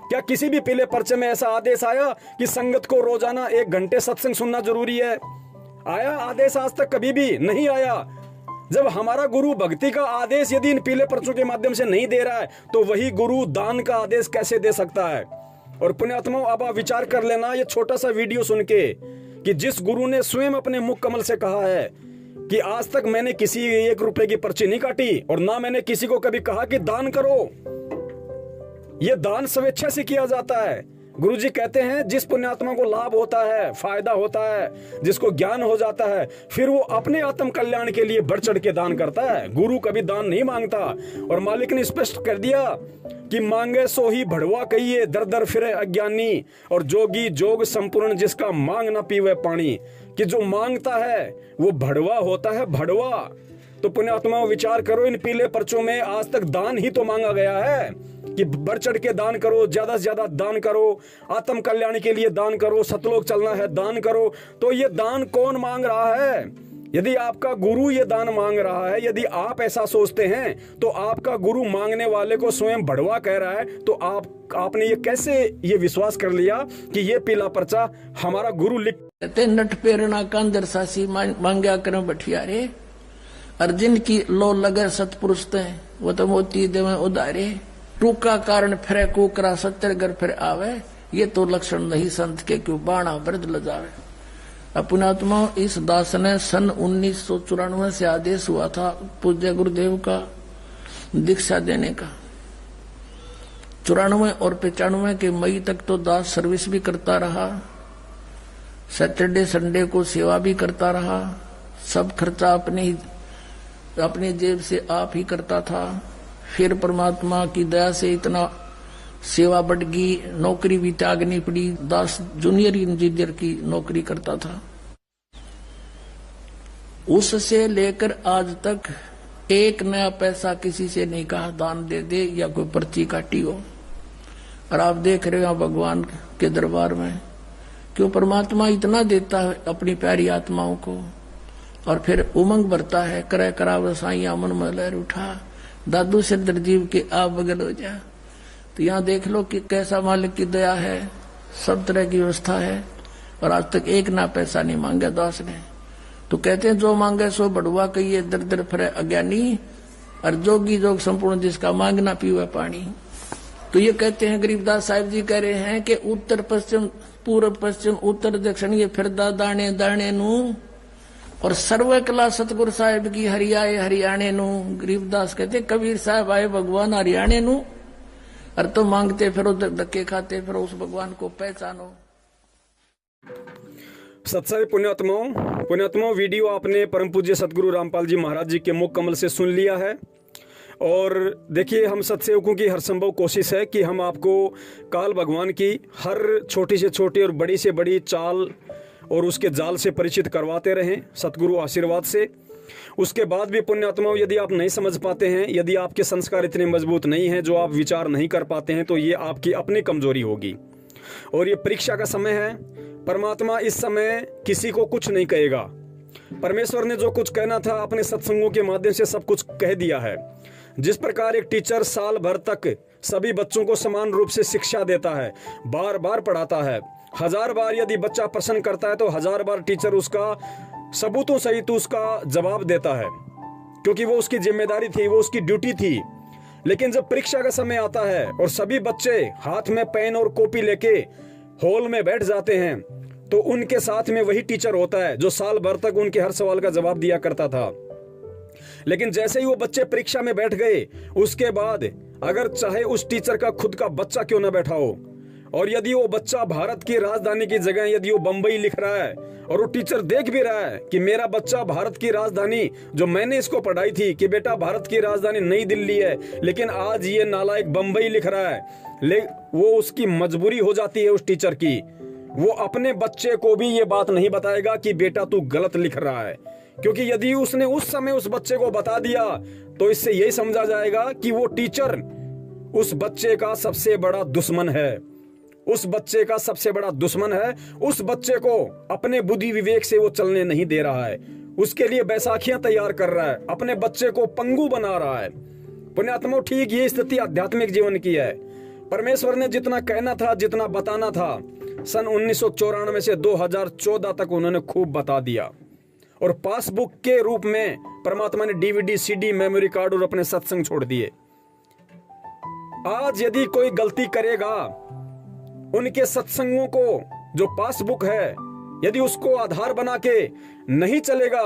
क्या किसी भी पीले पर्चे में ऐसा आदेश आया कि संगत को रोजाना 1 घंटे सत्संग सुनना जरूरी है? आया आदेश? आज तक कभी भी नहीं आया। जब हमारा गुरु भक्ति का आदेश यदि इन पीले पर्चों के माध्यम से नहीं दे रहा है, तो वही गुरु दान का आदेश कैसे दे सकता है? और पुण्यात्माओं, अब आप विचार कर लेना ये छोटा सा वीडियो सुन के कि जिस गुरु ने स्वयं अपने मुख कमल से कहा है कि आज तक मैंने किसी 1 रुपए की पर्ची नहीं काटी और ना मैंने किसी को कभी कहा कि दान करो। यह दान स्वेच्छा से किया जाता है। गुरुजी कहते हैं जिस पुण्यात्मा को लाभ होता है, फायदा होता है, जिसको ज्ञान हो जाता है, फिर वो अपने आत्म कल्याण के लिए बढ़ चढ़ के दान करता है। गुरु कभी दान नहीं मांगता। और मालिक ने स्पष्ट कर दिया कि मांगे सो ही भड़वा कहिए, दर दर फिरे अज्ञानी, और जोगी जोग संपूर्ण जिसका मांग ना पीवे पानी। कि जो मांगता है वो भड़वा होता है, भड़वा। तो पुण्यात्मा विचार करो, इन पीले पर्चों में आज तक दान ही तो मांगा गया है कि बढ़ चढ़ के दान करो, ज्यादा से ज्यादा दान करो, आत्म कल्याण के लिए दान करो, सतलोक चलना है दान करो। तो ये दान कौन मांग रहा है? यदि आपका गुरु ये दान मांग रहा है, यदि आप ऐसा सोचते हैं, तो आपका गुरु मांगने वाले को स्वयं भड़वा कह रहा है, तो आपने ये कैसे ये विश्वास कर लिया कि ये पीला पर्चा हमारा गुरु लिख कहते नट पेरना कांदर सासी मांग्या कर बठियारे, अर्जुन की लो लगे सतपुरुष ते वो तो मोती देवे उदारे, टूका कारण फिरे कुकरा सत्तर घर फिर आवे, ये तो लक्षण नहीं संत के क्यों बाणा वृद्ध लजावे। अपनात्मा इस दास ने सन 1994 से आदेश हुआ था पूज्य गुरुदेव का दीक्षा देने का। 94 और 95 के मई तक तो दास सर्विस भी करता रहा, सैटरडे संडे को सेवा भी करता रहा, सब खर्चा अपने जेब से आप ही करता था। फिर परमात्मा की दया से इतना सेवा बढ़ गई, नौकरी भी त्यागनी पड़ी। दास जूनियर इंजीनियर की नौकरी करता था। उससे लेकर आज तक एक नया पैसा किसी से नहीं कहा दान दे दे या कोई पर्ची काटी हो। और आप देख रहे हो भगवान के दरबार में क्यों परमात्मा इतना देता है अपनी प्यारी आत्माओं को, और फिर उमंग भरता है, करे कराव साइया मन में लहर उठा, दादू से दरजीव के आप बगल हो जा। तो यहाँ देख लो कि कैसा मालिक की दया है, सब तरह की व्यवस्था है, और आज तक एक ना पैसा नहीं मांगा दास ने। तो कहते हैं जो मांगे सो बढ़वा कहिए, दर दर फिरे अज्ञानी, और जोगी जोग संपूर्ण जिसका मांगना पीवे पानी। तो ये कहते हैं गरीबदास साहिब जी कह रहे हैं कि उत्तर पश्चिम पूर्व पश्चिम उत्तर दक्षिण ये फिरदा दाने दाने नू, और सर्व कला सतगुरु साहिब की हरियाए हरियाणे नू। गरीबदास कहते कबीर साहब आए भगवान हरियाणे नू, और तो मांगते फिरो धक्के खाते फिरो उस भगवान को पहचानो। सत्संग पुण्यात्माओं वीडियो आपने परम पूज्य सतगुरु रामपाल जी महाराज जी के मुख कमल से सुन लिया है। और देखिए, हम सत्सेवकों की हर संभव कोशिश है कि हम आपको काल भगवान की हर छोटी से छोटी और बड़ी से बड़ी चाल और उसके जाल से परिचित करवाते रहें सतगुरु आशीर्वाद से। उसके बाद भी पुण्यात्माओं, यदि आप नहीं समझ पाते हैं, यदि आपके संस्कार इतने मजबूत नहीं हैं, जो आप विचार नहीं कर पाते हैं, तो ये आपकी अपनी कमजोरी होगी। और ये परीक्षा का समय है। परमात्मा इस समय किसी को कुछ नहीं कहेगा। परमेश्वर ने जो कुछ कहना था अपने सत्संगों के माध्यम से सब कुछ कह दिया है। जिस प्रकार एक टीचर साल भर तक सभी बच्चों को समान रूप से शिक्षा देता है, बार बार पढ़ाता है, 1000 बार यदि बच्चा प्रश्न करता है तो 1000 बार टीचर उसका सबूतों सहित उसका जवाब देता है, क्योंकि वो उसकी जिम्मेदारी थी, वो उसकी ड्यूटी थी। लेकिन जब परीक्षा का समय आता है और सभी बच्चे हाथ में पेन और कॉपी लेके हॉल में बैठ जाते हैं, तो उनके साथ में वही टीचर होता है जो साल भर तक उनके हर सवाल का जवाब दिया करता था। लेकिन जैसे ही वो बच्चे परीक्षा में बैठ गए, उसके बाद अगर चाहे उस टीचर का खुद का बच्चा क्यों ना बैठा हो, और यदि वो बच्चा भारत की राजधानी की जगह यदि वो बंबई लिख रहा है, और वो टीचर देख भी रहा है कि मेरा बच्चा भारत की राजधानी, जो मैंने इसको पढ़ाई थी कि बेटा भारत की राजधानी नई दिल्ली है, लेकिन आज ये नालायक बंबई लिख रहा है, वो उसकी मजबूरी हो जाती है उस टीचर की। वो अपने बच्चे को भी ये बात नहीं बताएगा कि बेटा तू गलत लिख रहा है, क्योंकि यदि उसने उस समय उस बच्चे को बता दिया तो इससे यही समझा जाएगा कि वो टीचर उस बच्चे का सबसे बड़ा दुश्मन है, उस बच्चे का सबसे बड़ा दुश्मन है। उस बच्चे को अपने बुद्धि विवेक से वो चलने नहीं दे रहा है, उसके लिए बैसाखियां तैयार कर रहा है, अपने बच्चे को पंगु बना रहा है। पुण्यात्माओं, ठीक ये स्थिति आध्यात्मिक जीवन की है। परमेश्वर ने जितना कहना था, जितना बताना था, सन 1994 से 2014 तक उन्होंने खूब बता दिया, और पासबुक के रूप में परमात्मा ने डीवीडी, सीडी, मेमोरी कार्ड और अपने सत्संग छोड़ दिए। आज यदि कोई गलती करेगा, उनके सत्संगों को जो पासबुक है, यदि उसको आधार बना के नहीं चलेगा,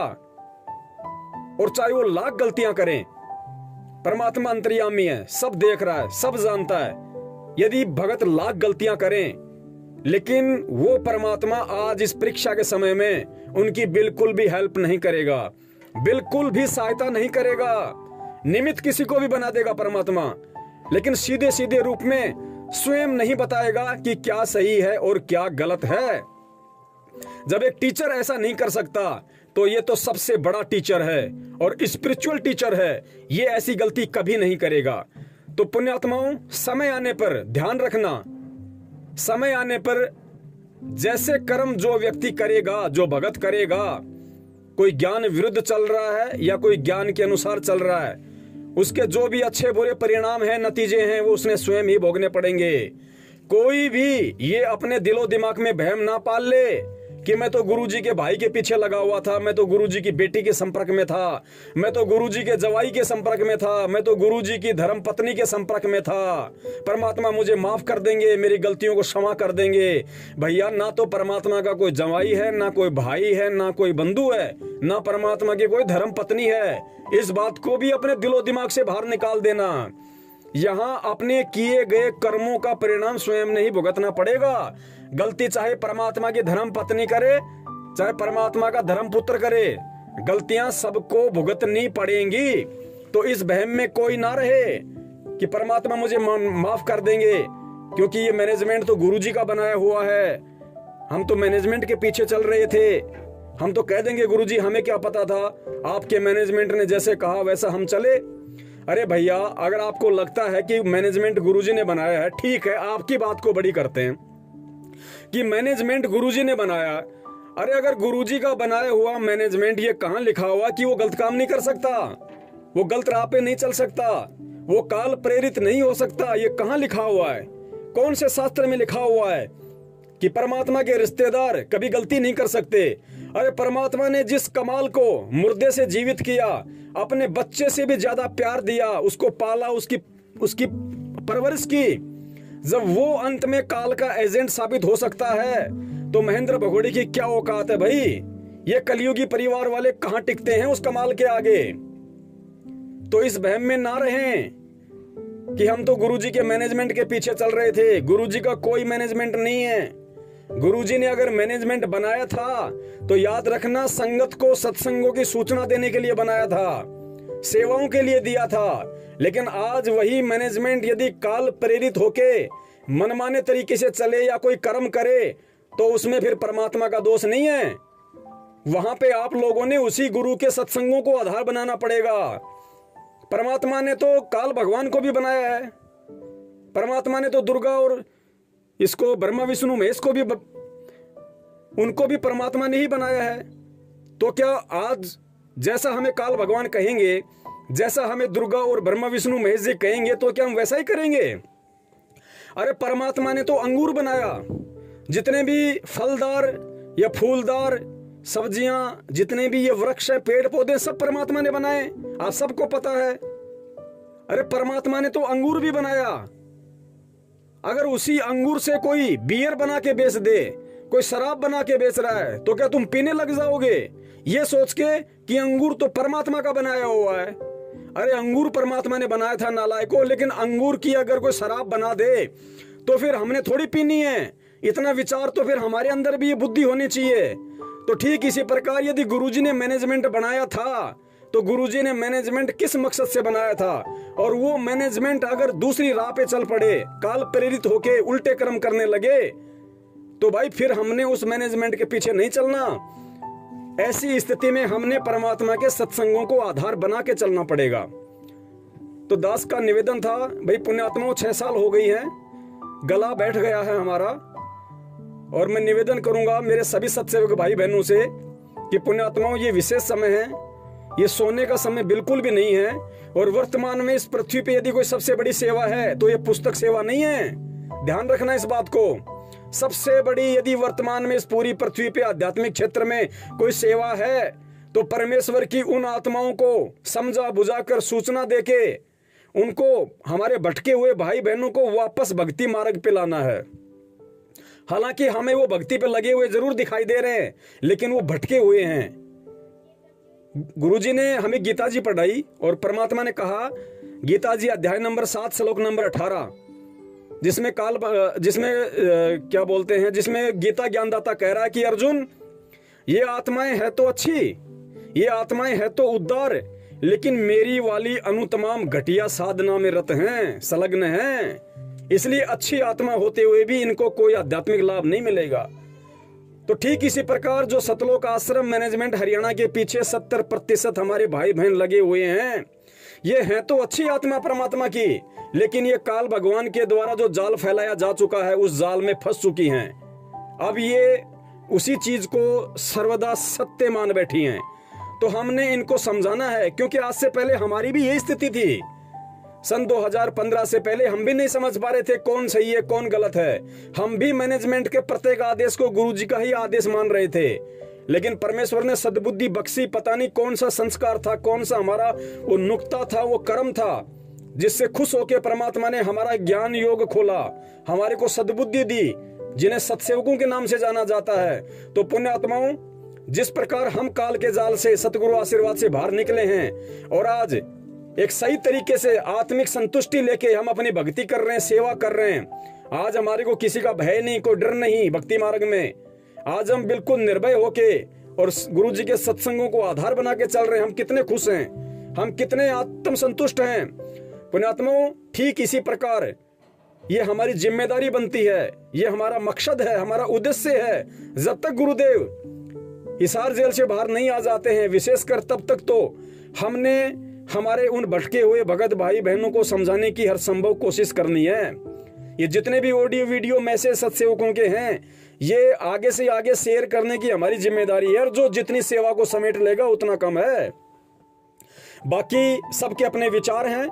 और चाहे वो लाख गलतियां करें, परमात्मा अंतर्यामी है, सब देख रहा है, सब जानता है। यदि भगत लाख गलतियां करें, लेकिन वो परमात्मा आज इस परीक्षा के समय में उनकी बिल्कुल भी हेल्प नहीं करेगा, बिल्कुल भी सहायता नहीं करेगा। निमित्त किसी को भी बना देगा परमात्मा, लेकिन सीधे सीधे रूप में स्वयं नहीं बताएगा कि क्या सही है और क्या गलत है। जब एक टीचर ऐसा नहीं कर सकता तो ये तो सबसे बड़ा टीचर है और स्पिरिचुअल टीचर है, ये ऐसी गलती कभी नहीं करेगा। तो पुण्यात्माओं, समय आने पर ध्यान रखना, समय आने पर जैसे कर्म जो व्यक्ति करेगा, जो भगत करेगा, कोई ज्ञान विरुद्ध चल रहा है या कोई ज्ञान के अनुसार चल रहा है, उसके जो भी अच्छे बुरे परिणाम हैं, नतीजे हैं, वो उसने स्वयं ही भोगने पड़ेंगे। कोई भी ये अपने दिलो दिमाग में वहम ना पाल ले कि मैं तो गुरुजी के भाई के पीछे लगा हुआ था, मैं तो गुरुजी की बेटी के संपर्क में था, मैं तो गुरुजी के जवाई के संपर्क में था, मैं तो गुरुजी की धर्म पत्नी के संपर्क में था, परमात्मा मुझे माफ कर देंगे, मेरी गलतियों को क्षमा कर देंगे। भैया, ना तो परमात्मा का कोई जवाई है, ना कोई भाई है, ना कोई बंधु है, ना परमात्मा की कोई धर्म पत्नी है। इस बात को भी अपने दिलो दिमाग से बाहर निकाल देना। यहाँ अपने किए गए कर्मों का परिणाम स्वयं नहीं भुगतना पड़ेगा। गलती चाहे परमात्मा की धर्म पत्नी करे, चाहे परमात्मा का धर्म पुत्र करे, गलतियां सबको भुगतनी पड़ेंगी। तो इस वहम में कोई ना रहे कि परमात्मा मुझे माफ कर देंगे, क्योंकि ये मैनेजमेंट तो गुरुजी का बनाया हुआ है, हम तो मैनेजमेंट के पीछे चल रहे थे, हम तो कह देंगे गुरुजी हमें क्या पता था, आपके मैनेजमेंट ने जैसे कहा वैसा हम चले। अरे भैया, अगर आपको लगता है कि मैनेजमेंट गुरुजी ने बनाया है, ठीक है, आपकी बात को बड़ी करते हैं कि मैनेजमेंट गुरुजी ने बनाया। अरे अगर गुरुजी का बनाया हुआ मैनेजमेंट, ये कहां लिखा हुआ कि वो गलत काम नहीं कर सकता, वो गलत राह पे नहीं चल सकता, वो काल प्रेरित नहीं हो सकता? ये कहां लिखा हुआ है? कौन से शास्त्र में लिखा हुआ है कि परमात्मा के रिश्तेदार कभी गलती नहीं कर सकते? अरे परमात्मा ने जिस कमाल को मुर्दे से जीवित किया, अपने बच्चे से भी ज्यादा प्यार दिया, उसको पाला, उसकी परवरिश की, जब वो अंत में काल का एजेंट साबित हो सकता है, तो महेंद्र भगोड़े की क्या औकात है भाई? ये कलयुगी परिवार वाले कहां टिकते हैं उस कमाल के आगे? तो इस वहम में ना रहें कि हम तो गुरुजी के मैनेजमेंट के पीछे चल रहे थे। गुरुजी का कोई मैनेजमेंट नहीं है। गुरुजी ने अगर मैनेजमेंट बनाया था तो याद रखना, संगत को सत्संगों की सूचना देने के लिए बनाया था, सेवाओं के लिए दिया था। लेकिन आज वही मैनेजमेंट यदि काल प्रेरित होके मनमाने तरीके से चले या कोई कर्म करे, तो उसमें फिर परमात्मा का दोष नहीं है। वहां पे आप लोगों ने उसी गुरु के सत्संगों को आधार बनाना पड़ेगा। परमात्मा ने तो काल भगवान को भी बनाया है, परमात्मा ने तो दुर्गा और इसको ब्रह्मा विष्णु महेश को भी, उनको भी परमात्मा ने ही बनाया है। तो क्या आज जैसा हमें काल भगवान कहेंगे, जैसा हमें दुर्गा और ब्रह्मा विष्णु महेश जी कहेंगे, तो क्या हम वैसा ही करेंगे? अरे परमात्मा ने तो अंगूर बनाया, जितने भी फलदार या फूलदार सब्जियां, जितने भी ये वृक्ष है, पेड़ पौधे, सब परमात्मा ने बनाए, आप सबको पता है। अरे परमात्मा ने तो अंगूर भी बनाया। अगर उसी अंगूर से कोई बियर बना के बेच दे, कोई शराब बना के बेच रहा है, तो क्या तुम पीने लग जाओगे ये सोच के कि अंगूर तो परमात्मा का बनाया हुआ है? अरे अंगूर परमात्मा ने बनाया था नालायकों, लेकिन अंगूर की अगर कोई शराब बना दे तो फिर हमने थोड़ी पीनी है। इतना विचार तो फिर हमारे अंदर भी ये बुद्धि होनी चाहिए। तो ठीक इसी प्रकार यदि गुरुजी ने मैनेजमेंट बनाया था, तो गुरुजी ने मैनेजमेंट किस मकसद से बनाया था? और वो मैनेजमेंट अगर दूसरी राह पे चल पड़े, काल प्रेरित होके उल्टे कर्म करने लगे, तो भाई फिर हमने उस मैनेजमेंट के पीछे नहीं चलना। ऐसी स्थिति में हमने परमात्मा के सत्संगों को आधार बना के चलना पड़ेगा। तो दास का निवेदन था, भाई पुण्यात्माओं 6 साल हो गई है, गला बैठ गया है हमारा, और मैं निवेदन करूंगा मेरे सभी सत्सेवक भाई बहनों से कि पुण्यात्माओं ये विशेष समय है, ये सोने का समय बिल्कुल भी नहीं है। और वर्तमान में इस पृथ्वी पे यदि कोई सबसे बड़ी सेवा है तो ये पुस्तक सेवा नहीं है। ध्यान रखना इस बात को। सबसे बड़ी यदि वर्तमान में इस पूरी पृथ्वी पे आध्यात्मिक क्षेत्र में कोई सेवा है तो परमेश्वर की उन आत्माओं को समझा बुझाकर सूचना देके उनको, हमारे भटके हुए भाई बहनों को वापस भक्ति मार्ग पे लाना है। हालांकि हमें वो भक्ति पे लगे हुए जरूर दिखाई दे रहे हैं, लेकिन वो भटके हुए हैं। गुरुजी ने हमें गीता जी पढ़ाई और परमात्मा ने कहा, गीता जी अध्याय नंबर 7 श्लोक नंबर 18, जिसमें क्या बोलते हैं, जिसमें गीता ज्ञानदाता कह रहा है कि अर्जुन, ये आत्माएं है तो अच्छी, ये आत्माएं है तो उद्धार, लेकिन मेरी वाली अनुतमाम घटिया साधना में रत हैं, संलग्न हैं, इसलिए अच्छी आत्मा होते हुए भी इनको कोई आध्यात्मिक लाभ नहीं मिलेगा। तो ठीक इसी प्रकार जो सतलोक आश्रम मैनेजमेंट हरियाणा के पीछे 70% हमारे भाई बहन लगे हुए हैं, ये हैं तो अच्छी आत्मा परमात्मा की, लेकिन ये काल भगवान के द्वारा जो जाल फैलाया जा चुका है उस जाल में फंस चुकी हैं। अब ये उसी चीज को सर्वदा सत्य मान बैठी हैं। तो हमने इनको समझाना है, क्योंकि आज से पहले हमारी भी यही स्थिति थी। सन 2015 से पहले हम भी नहीं समझ पा रहे थे कौन सही है कौन गलत है। हम भी मैनेजमेंट के प्रत्येक आदेश को गुरुजी का ही आदेश मान रहे थे, लेकिन परमेश्वर ने सद्बुद्धि बख्शी। पता नहीं कौन सा संस्कार था, कौन सा हमारा वो नुक्ता था, वो कर्म था, जिससे खुश होकर परमात्मा ने हमारा ज्ञान योग खोला, हमारे को सद्बुद्धि दी, जिन्हें सत्सेवकों के नाम से जाना जाता है। तो पुण्यात्माओं, जिस प्रकार हम काल के जाल से सतगुरु आशीर्वाद से बाहर निकले हैं और आज एक सही तरीके से आत्मिक संतुष्टि लेके हम अपनी भक्ति कर रहे हैं, सेवा कर रहे हैं। आज हमारे को किसी का भय नहीं, कोई डर नहीं भक्ति मार्ग में। आज हम बिल्कुल निर्भय होके और गुरु जी के सत्संगों को आधार बना के चल रहे हैं। हम कितने खुश हैं, हम कितने आत्म संतुष्ट हैं। पुण्यात्माओं, ठीक इसी प्रकार ये हमारी जिम्मेदारी बनती है, ये हमारा मकसद है, हमारा उद्देश्य है। जब तक गुरुदेव हिसार जेल से बाहर नहीं आ जाते हैं, विशेषकर तब तक तो हमने हमारे उन भटके हुए भगत भाई बहनों को समझाने की हर संभव कोशिश करनी है। ये जितने भी ऑडियो वीडियो मैसेज सत्सेवकों के हैं, ये आगे से आगे शेयर करने की हमारी जिम्मेदारी है, और जो जितनी सेवा को समेट लेगा उतना कम है। बाकी सबके अपने विचार हैं।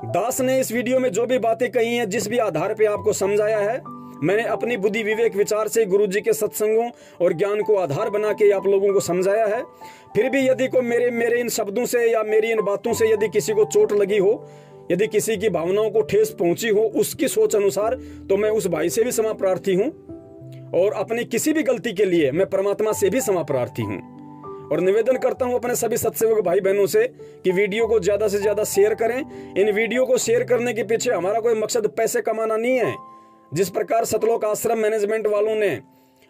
दास ने इस वीडियो में जो भी बातें कही हैं, जिस भी आधार पे आपको समझाया है, मैंने अपनी बुद्धि विवेक विचार से गुरुजी के सत्संगों और ज्ञान को आधार बना के आप लोगों को समझाया है। फिर भी यदि को मेरे इन शब्दों से या मेरी इन बातों से यदि किसी को चोट लगी हो, यदि किसी की भावनाओं को ठेस पहुंची हो उसकी सोच अनुसार, तो मैं उस भाई से भी क्षमा प्रार्थी हूं, और अपनी किसी भी गलती के लिए मैं परमात्मा से भी क्षमा प्रार्थी हूं। और निवेदन करता हूं अपने सभी सत्सेवक भाई बहनों से कि वीडियो को ज्यादा से ज्यादा शेयर करें। इन वीडियो को शेयर करने के पीछे हमारा कोई मकसद पैसे कमाना नहीं है। जिस प्रकार सतलोक आश्रम मैनेजमेंट वालों ने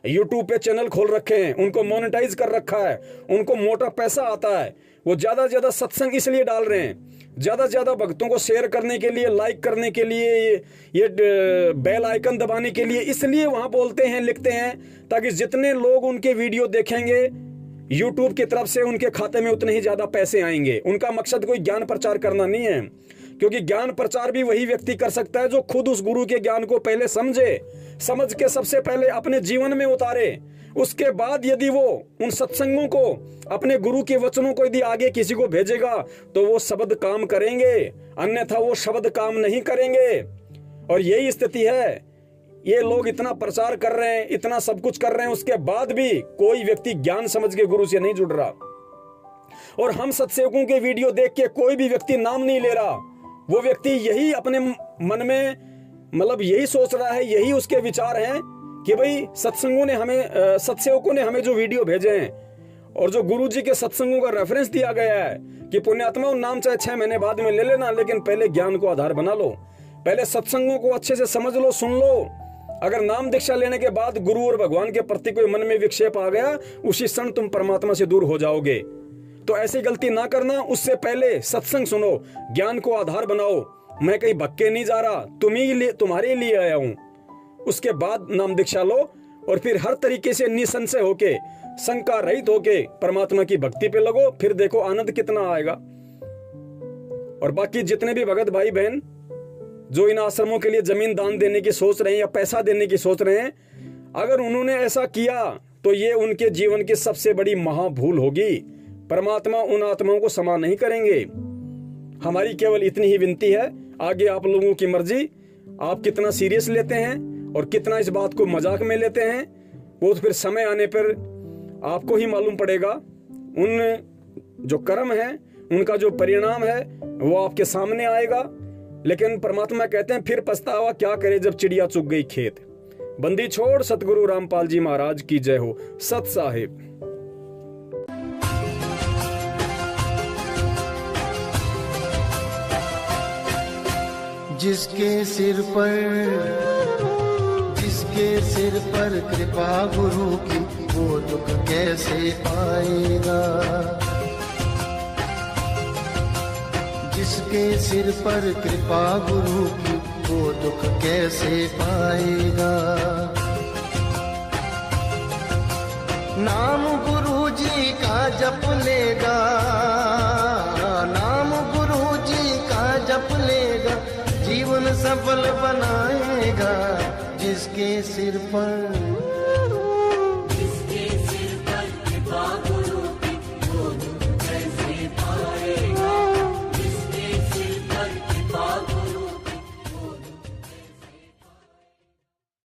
YouTube पे चैनल खोल रखे हैं, उनको मोनेटाइज कर रखा है, उनको मोटा पैसा आता है, वो ज्यादा से ज्यादा सत्संग इसलिए डाल रहे हैं, ज्यादा से ज्यादा भक्तों को शेयर करने के लिए, लाइक करने के लिए, ये बेल आइकन दबाने के लिए, इसलिए वहां बोलते हैं, लिखते हैं, ताकि जितने लोग उनके वीडियो देखेंगे YouTube की तरफ से उनके खाते में उतने ही ज्यादा पैसे आएंगे। उनका मकसद कोई ज्ञान प्रचार करना नहीं है, क्योंकि ज्ञान प्रचार भी वही व्यक्ति कर सकता है जो खुद उस गुरु के ज्ञान को पहले समझे, समझ के सबसे पहले अपने जीवन में उतारे। उसके बाद यदि वो उन सत्संगों को, अपने गुरु के वचनों को यदि आगे किसी को भेजेगा तो वो शब्द काम करेंगे, अन्यथा वो शब्द काम नहीं करेंगे। और यही स्थिति है। ये लोग इतना प्रचार कर रहे हैं, इतना सब कुछ कर रहे हैं, उसके बाद भी कोई व्यक्ति ज्ञान समझ के गुरु से नहीं जुड़ रहा। और हम सत्सेवकों के वीडियो देख के कोई भी व्यक्ति नाम नहीं ले रहा। वो व्यक्ति यही अपने मन में, मतलब यही सोच रहा है, यही उसके विचार हैं कि भाई सत्संगों ने हमें, सत्सेवकों ने हमें जो वीडियो भेजे हैं और जो गुरुजी के सत्संगों का रेफरेंस दिया गया है कि पुण्यात्मा नाम चाहे 6 महीने बाद में ले लेना, लेकिन पहले ज्ञान को आधार बना लो, पहले सत्संगों को अच्छे से समझ लो, सुन लो। अगर नाम दीक्षा लेने के बाद गुरु और भगवान के प्रति कोई मन में विक्षेप आ गया, उसी क्षण तुम परमात्मा से दूर हो जाओगे। तो ऐसी गलती ना करना। उससे पहले सत्संग सुनो, ज्ञान को आधार बनाओ। मैं कहीं भक्के नहीं जा रहा, तुम्हारे लिए आया हूं। उसके बाद नाम दीक्षा लो और फिर हर तरीके से निसंशय होके, शंका रहित होके परमात्मा की भक्ति पे लगो। फिर देखो आनंद कितना आएगा। और बाकी जितने भी भगत भाई बहन जो इन आश्रमों के लिए जमीन दान देने की सोच रहे हैं या पैसा देने की सोच रहे हैं, अगर उन्होंने ऐसा किया तो ये उनके जीवन की सबसे बड़ी महाभूल होगी। परमात्मा उन आत्माओं को क्षमा नहीं करेंगे। हमारी केवल इतनी ही विनती है, आगे आप लोगों की मर्जी। आप कितना सीरियस लेते हैं और कितना इस बात को मजाक में लेते हैं, वो तो फिर समय आने पर आपको ही मालूम पड़ेगा। उन जो कर्म है, उनका जो परिणाम है, वो आपके सामने आएगा। लेकिन परमात्मा कहते हैं, फिर पछतावा क्या करे जब चिड़िया चुग गई खेत। बंदी छोड़ सतगुरु रामपाल जी महाराज की जय हो। सत साहिब। जिसके सिर पर कृपा गुरु की, वो दुख कैसे पाएगा। जिसके सिर पर कृपा गुरु की, वो दुख कैसे पाएगा। नाम गुरु जी का जप लेगा, नाम गुरु जी का जप लेगा, जीवन सफल बनाएगा। जिसके सिर पर